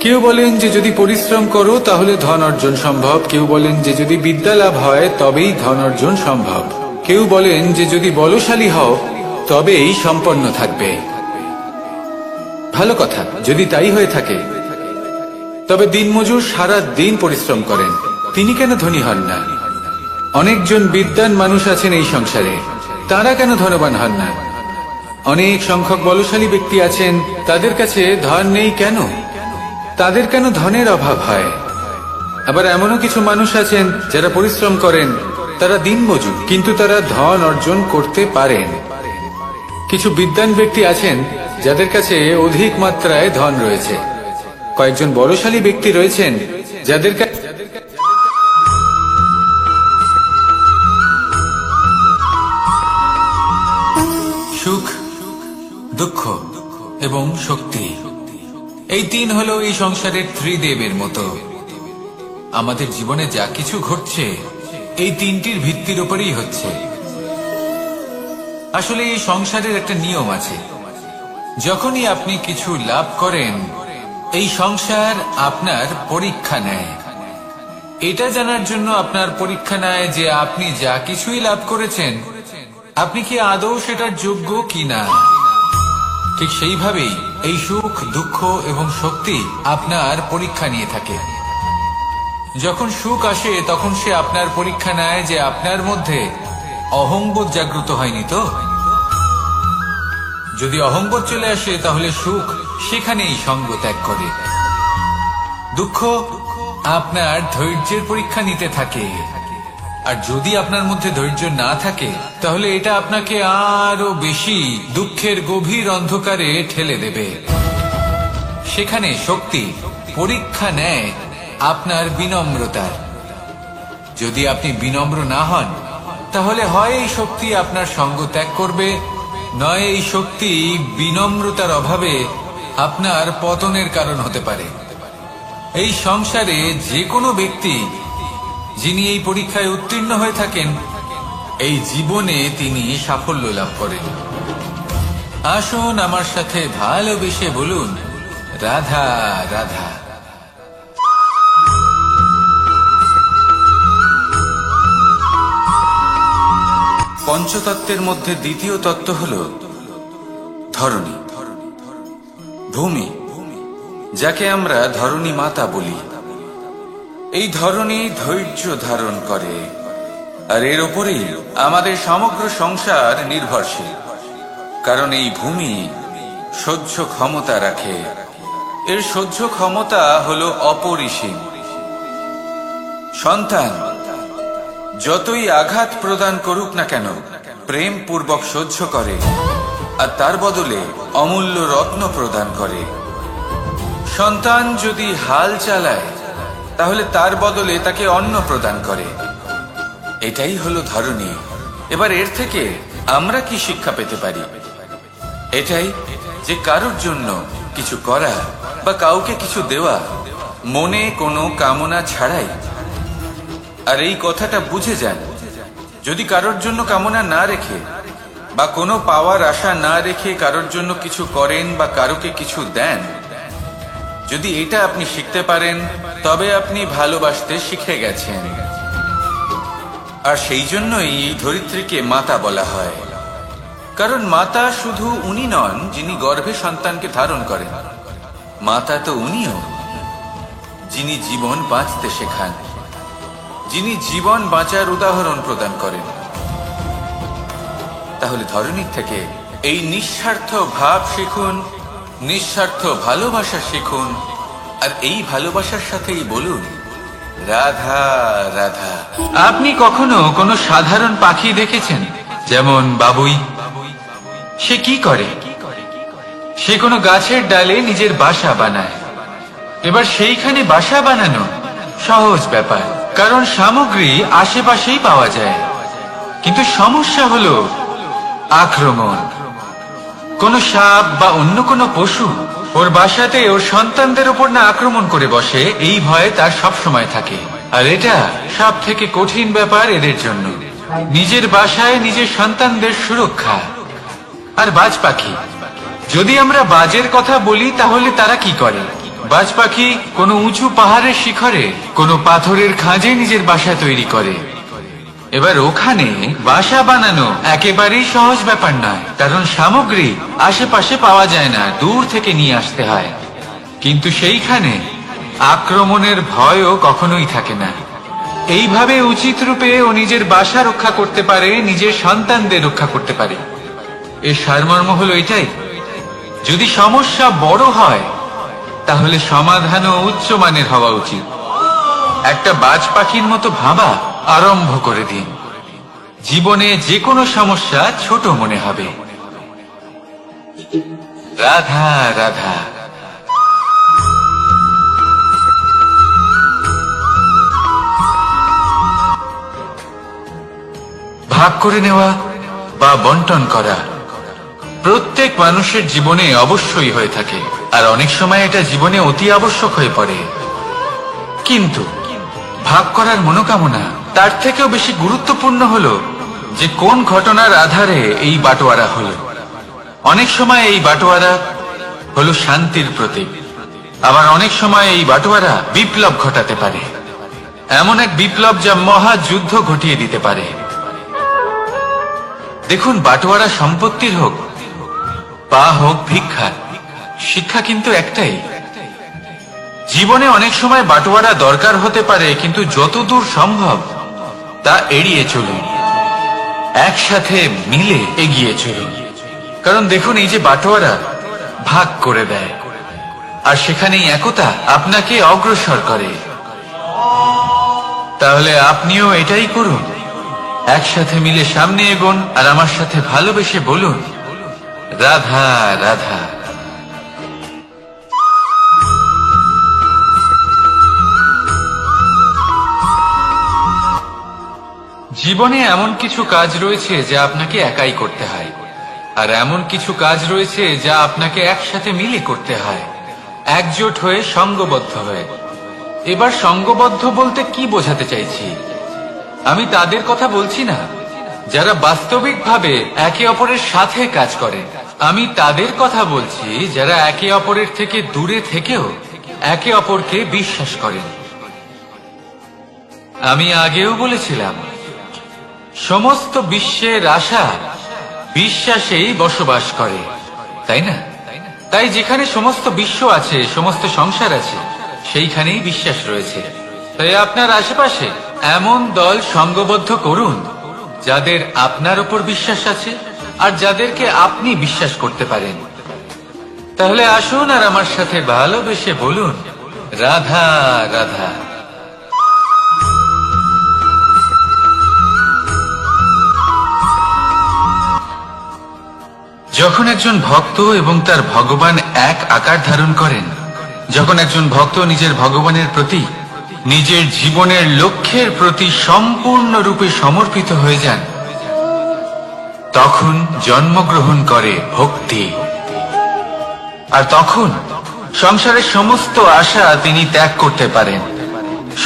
কেউ বলেন যে যদি পরিশ্রম করো তাহলে ধন অর্জন সম্ভব, কেউ বলেন যে যদি বিদ্যা লাভ হয় তবেই ধন অর্জন সম্ভব, কেউ বলেন যে যদি বলশালী হও তবেই সম্পন্ন থাকবে। ভালো কথা, যদি তাই হয়ে থাকে, তবে দিনমজুর সারা দিন পরিশ্রম করেন, তিনি কেন ধনী হন না? অনেকজন বিদ্বান মানুষ আছেন এই সংসারে, তারা কেন ধনবান হন না? অনেক সংখ্যক বলশালী ব্যক্তি আছেন, তাদের কাছে ধন নেই কেন? তাদের কেন ধনের অভাব হয়? আবার এমনও কিছু মানুষ আছেন যারা পরিশ্রম করেন, তারা দিনমজুর, কিন্তু তারা ধন অর্জন করতে পারেন। কিছু বিদ্বান ব্যক্তি আছেন যাদের কাছে অধিক মাত্রায় ধন রয়েছে। কয়েকজন বলশালী ব্যক্তি রয়েছেন যাদের কাছে সুখ, দুঃখ এবং শক্তি, এই তিন হলো এই সংসারের ত্রিদেবের মতো। আমাদের জীবনে যা কিছু ঘটছে এই তিনটির ভিত্তির উপরেই হচ্ছে। আসলে এই সংসারের একটা নিয়ম আছে, যখনই আপনি কিছু লাভ করেন, এই সংসার আপনার পরীক্ষা নেয়। এটা জানার জন্য আপনার পরীক্ষা নেয় যে আপনি যা কিছুই লাভ করেছেন, আপনি কি আদৌ সেটার যোগ্য কিনা। ঠিক সেইভাবেই এই সুখ, দুঃখ এবং শক্তি আপনার পরীক্ষা নিয়ে থাকে। যখন সুখ আসে তখন সে আপনার পরীক্ষা নেয় যে আপনার মধ্যে অহংবোধ জাগ্রত হয়নি তো। যদি অহংবোধ চলে আসে তাহলে সুখ সেখানেই সঙ্গ ত্যাগ করে। দুঃখ আপনার ধৈর্যের পরীক্ষা নিতে থাকে, আর যদি আপনার মধ্যে ধৈর্য না থাকে তাহলে এটা আপনাকে আরো বেশি দুঃখের গভীর অন্ধকারে ঠেলে দেবে। সেখানে শক্তি পরীক্ষা নেয় আপনার বিনম্রতার। যদি আপনি বিনম্র না হন, তাহলে হয় এই শক্তি আপনার সঙ্গ ত্যাগ করবে, নয় এই শক্তি বিনম্রতার অভাবে আপনার পতনের কারণ হতে পারে। এই সংসারে যে কোনো ব্যক্তি যিনি এই পরীক্ষায় উত্তীর্ণ হয়ে থাকেন, এই জীবনে তিনি সাফল্য লাভ করেন। আসুন আমার সাথে ভালোবেসে বলুন, রাধা রাধা। পঞ্চতত্ত্বের মধ্যে দ্বিতীয় তত্ত্ব হল ধরণী, ভূমি, যাকে আমরা ধরণী মাতা বলি। এই ধরণী ধৈর্য ধারণ করে, আর এর উপরেই আমাদের সমগ্র সংসার নির্ভরশীল। কারণ এই ভূমি সহ্য ক্ষমতা রাখে, এর সহ্য ক্ষমতা হল অপরিসীম। সন্তান যতই আঘাত প্রদান করুক না কেন, প্রেম পূর্বক সহ্য করে, আর তার বদলে অমূল্য রত্ন প্রদান করে। সন্তান যদি হাল চালায়, তাহলে তার বদলে তাকে অন্ন প্রদান করে। এটাই হলো ধরণী। এবার এর থেকে আমরা কি শিক্ষা পেতে পারি? এটাই যে কারোর জন্য কিছু করা বা কাউকে কিছু দেওয়া মনে কোনো কামনা ছাড়াই। আর এই কথাটা বুঝে যান, যদি কারোর জন্য কামনা না রেখে বা কোনো পাওয়ার আশা না রেখে কারোর জন্য কিছু করেন বা কারোকে কিছু দেন, যদি এটা আপনি শিখতে পারেন, তবে আপনি ভালোবাসতে শিখে গেছেন। আর সেই জন্যই এই ধরিত্রীকে মাতা বলা হয়, কারণ মাতা শুধু উনি নন যিনি গর্ভে সন্তানকে ধারণ করেন, মাতা তো উনিও যিনি জীবন বাঁচতে শেখান, যিনি জীবন বাঁচার উদাহরণ প্রদান করেন। তাহলে ধরনীর থেকে এই নিঃস্বার্থ ভাব শিখুন, নিঃস্বার্থ ভালোবাসা শিখুন, আর এই ভালোবাসার সাথেই বলুন রাধা রাধা। আপনি কখনো কোনো সাধারণ পাখি দেখেছেন, যেমন বাবুই? সে কি করে? সে কোনো গাছের ডালে নিজের বাসা বানায়। এবার সেইখানে বাসা বানানো সহজ ব্যাপার, কারণ সামগ্রী আশেপাশেই পাওয়া যায়। কিন্তু সমস্যা হলো আক্রমণ। কোনো সাপ বা অন্য কোনো পশু ওর বাসাতে ওর সন্তানদের উপর না আক্রমণ করে বসে, এই ভয়ে তার সব সময় থাকে। আর এটা সব থেকে কঠিন ব্যাপার এদের জন্য, নিজের বাসায় নিজের সন্তানদের সুরক্ষা। আর বাজ পাখি, যদি আমরা বাজের কথা বলি তাহলে তারা কি করে? বাজ পাখি কোনো উঁচু পাহাড়ের শিখরে কোনো পাথরের খাঁজে নিজের বাসা তৈরি করে। এবার ওখানে বাসা বানানো একেবারেই সহজ ব্যাপার নয়, কারণ সামগ্রী আশেপাশে পাওয়া যায় না, দূর থেকে নিয়ে আসতে হয়। কিন্তু সেইখানে আক্রমণের ভয়ও কখনোই থাকে না। এইভাবে উচিত রূপে ও নিজের বাসা রক্ষা করতে পারে, নিজের সন্তানদের রক্ষা করতে পারে। এর সারমর্ম হলো এটাই, যদি সমস্যা বড় হয় তাহলে সমাধানও উচ্চমানের হওয়া উচিত। একটা বাজ পাখির মতো ভাবা আরম্ভ করে দিন, জীবনে যে কোনো সমস্যা ছোট মনে হবে। রাধা রাধা। ভাগ করে নেওয়া বা বন্টন করা প্রত্যেক মানুষের জীবনে অবশ্যই হয়ে থাকে, আর অনেক সময় এটা জীবনে অতি আবশ্যক হয়ে পড়ে। কিন্তু ভাগ করার মনোকামনা তার থেকেও বেশি গুরুত্বপূর্ণ হলো যে কোন ঘটনার আধারে এই বাটোয়ারা হলো। অনেক সময় এই বাটোয়ারা হলো শান্তির প্রতীক, আবার অনেক সময় এই বাটোয়ারা বিপ্লব ঘটাতে পারে, এমন এক বিপ্লব যা মহাযুদ্ধ ঘটিয়ে দিতে পারে। দেখুন, বাটোয়ারা সম্পত্তির হোক বা হোক ভিক্ষার, শিক্ষা কিন্তু একটাই। জীবনে অনেক সময় বাটোয়ারা দরকার হতে পারে, কিন্তু যতদূর সম্ভব তা এড়িয়ে চলুন, একসাথে মিলে এগিয়ে চলুন। কারণ দেখুন, এই যে বাটোয়ারা ভাগ করে দেয়, আর সেখানেই একতা আপনাকে অগ্রসর করে। তাহলে আপনিও এটাই করুন, একসাথে মিলে সামনে এগোন, আর আমার সাথে ভালোবেসে বলুন রাধা রাধা। জীবনে এমন কিছু কাজ রয়েছে যা আপনাকে একাই করতে হয়, আর এমন কিছু কাজ রয়েছে যা আপনাকে একসাথে মিলে করতে হয়, একজোট হয়ে, সঙ্গবদ্ধ হয়ে। এবার সঙ্গবদ্ধ বলতে কি বোঝাতে চাইছি? আমি তাদের কথা বলছি না যারা বাস্তবিকভাবে একে অপরের সাথে কাজ করে, আমি তাদের কথা বলছি যারা একে অপরের থেকে দূরে থেকেও একে অপরকে বিশ্বাস করেন। আমি আগেও বলেছিলাম, সমস্ত বিশ্বের আশা বিশ্বাসেই বসবাস করে, তাই না? তাই যেখানে সমস্ত বিশ্ব আছে, সমস্ত সংসার আছে, সেইখানেই বিশ্বাস রয়েছে। তাই আপনার আশেপাশে এমন দল সঙ্গবদ্ধ করুন যাদের আপনার উপর বিশ্বাস আছে, আর যাদেরকে আপনি বিশ্বাস করতে পারেন। তাহলে আসুন আর আমার সাথে ভালোবেসে বলুন রাধা রাধা। যখন একজন ভক্ত এবং তার ভগবান এক আকার ধারণ করেন, যখন একজন ভক্ত নিজের ভগবানের প্রতি, নিজের জীবনের লক্ষ্যের প্রতি সম্পূর্ণরূপে সমর্পিত হয়ে যান, তখন জন্মগ্রহণ করে ভক্তি। আর তখন সংসারের সমস্ত আশা তিনি ত্যাগ করতে পারেন।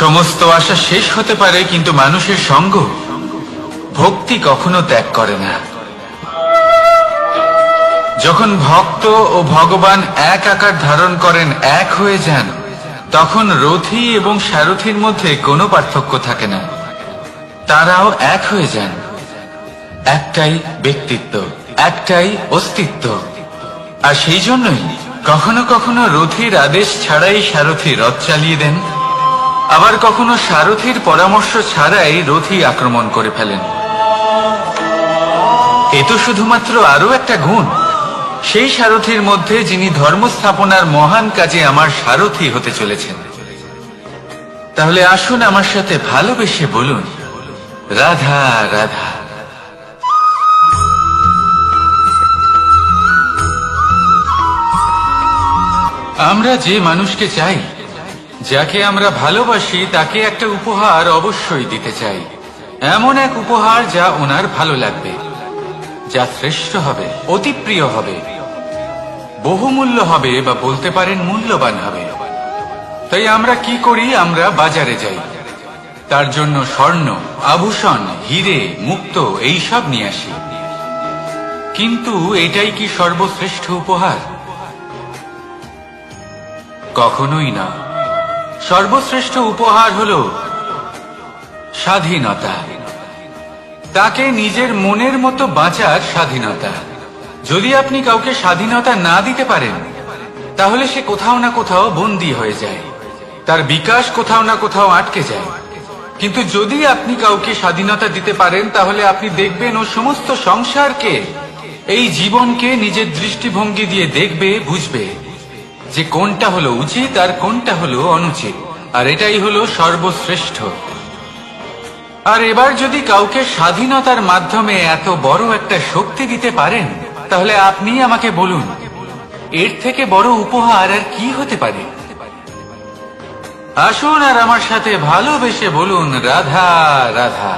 সমস্ত আশা শেষ হতে পারে, কিন্তু মানুষের সঙ্গ ভক্তি কখনো ত্যাগ করে না। যখন ভক্ত ও ভগবান এক আকার ধারণ করেন, এক হয়ে যান, তখন রথী এবং সারথীর মধ্যে কোনো পার্থক্য থাকে না। তারাও এক হয়ে যান। একটাই ব্যক্তিত্ব, একটাই অস্তিত্ব। আর সেই জন্যই কখনো কখনো রথীর আদেশ ছাড়াই সারথি রথ চালিয়ে দেন, আবার কখনো সারথির পরামর্শ ছাড়াই রথী আক্রমণ করে ফেলেন। এ তো শুধুমাত্র আরো একটা গুণ সেই সারথির মধ্যে, যিনি ধর্ম স্থাপনার মহান কাজে আমার সারথি হতে চলেছেন। তাহলে আসুন আমার সাথে ভালোবেসে বলুন, রাধা রাধা। আমরা যে মানুষকে চাই, যাকে আমরা ভালোবাসি, তাকে একটা উপহার অবশ্যই দিতে চাই। এমন এক উপহার যা ওনার ভালো লাগবে, যা শ্রেষ্ঠ হবে, অতি প্রিয় হবে, বহুমূল্য হবে, বা বলতে পারেন মূল্যবান হবে। তাই আমরা কি করি? আমরা বাজারে যাই, তার জন্য স্বর্ণ, আভূষণ, হিরে, মুক্ত এইসব নিয়ে আসি। কিন্তু এটাই কি সর্বশ্রেষ্ঠ উপহার? কখনোই না। সর্বশ্রেষ্ঠ উপহার হলো স্বাধীনতা। তাকে নিজের মনের মতো বাঁচার স্বাধীনতা। যদি আপনি কাউকে স্বাধীনতা না দিতে পারেন, তাহলে সে কোথাও না কোথাও বন্দী হয়ে যায়, তার বিকাশ কোথাও না কোথাও আটকে যায়। কিন্তু যদি আপনি কাউকে স্বাধীনতা দিতে পারেন, তাহলে আপনি দেখবেন ও সমস্ত সংসারকে, এই জীবনকে নিজের দৃষ্টিভঙ্গি দিয়ে দেখবে, বুঝবে যে কোনটা হলো উচিত আর কোনটা হলো অনুচিত। আর এটাই হলো সর্বশ্রেষ্ঠ। আর এবার যদি কাউকে স্বাধীনতার মাধ্যমে এত বড় একটা শক্তি দিতে পারেন, তাহলে আপনি আমাকে বলুন, এর থেকে বড় উপহার আর কি হতে পারে? আসুন আর আমার সাথে ভালোবেসে বলুন, রাধা রাধা।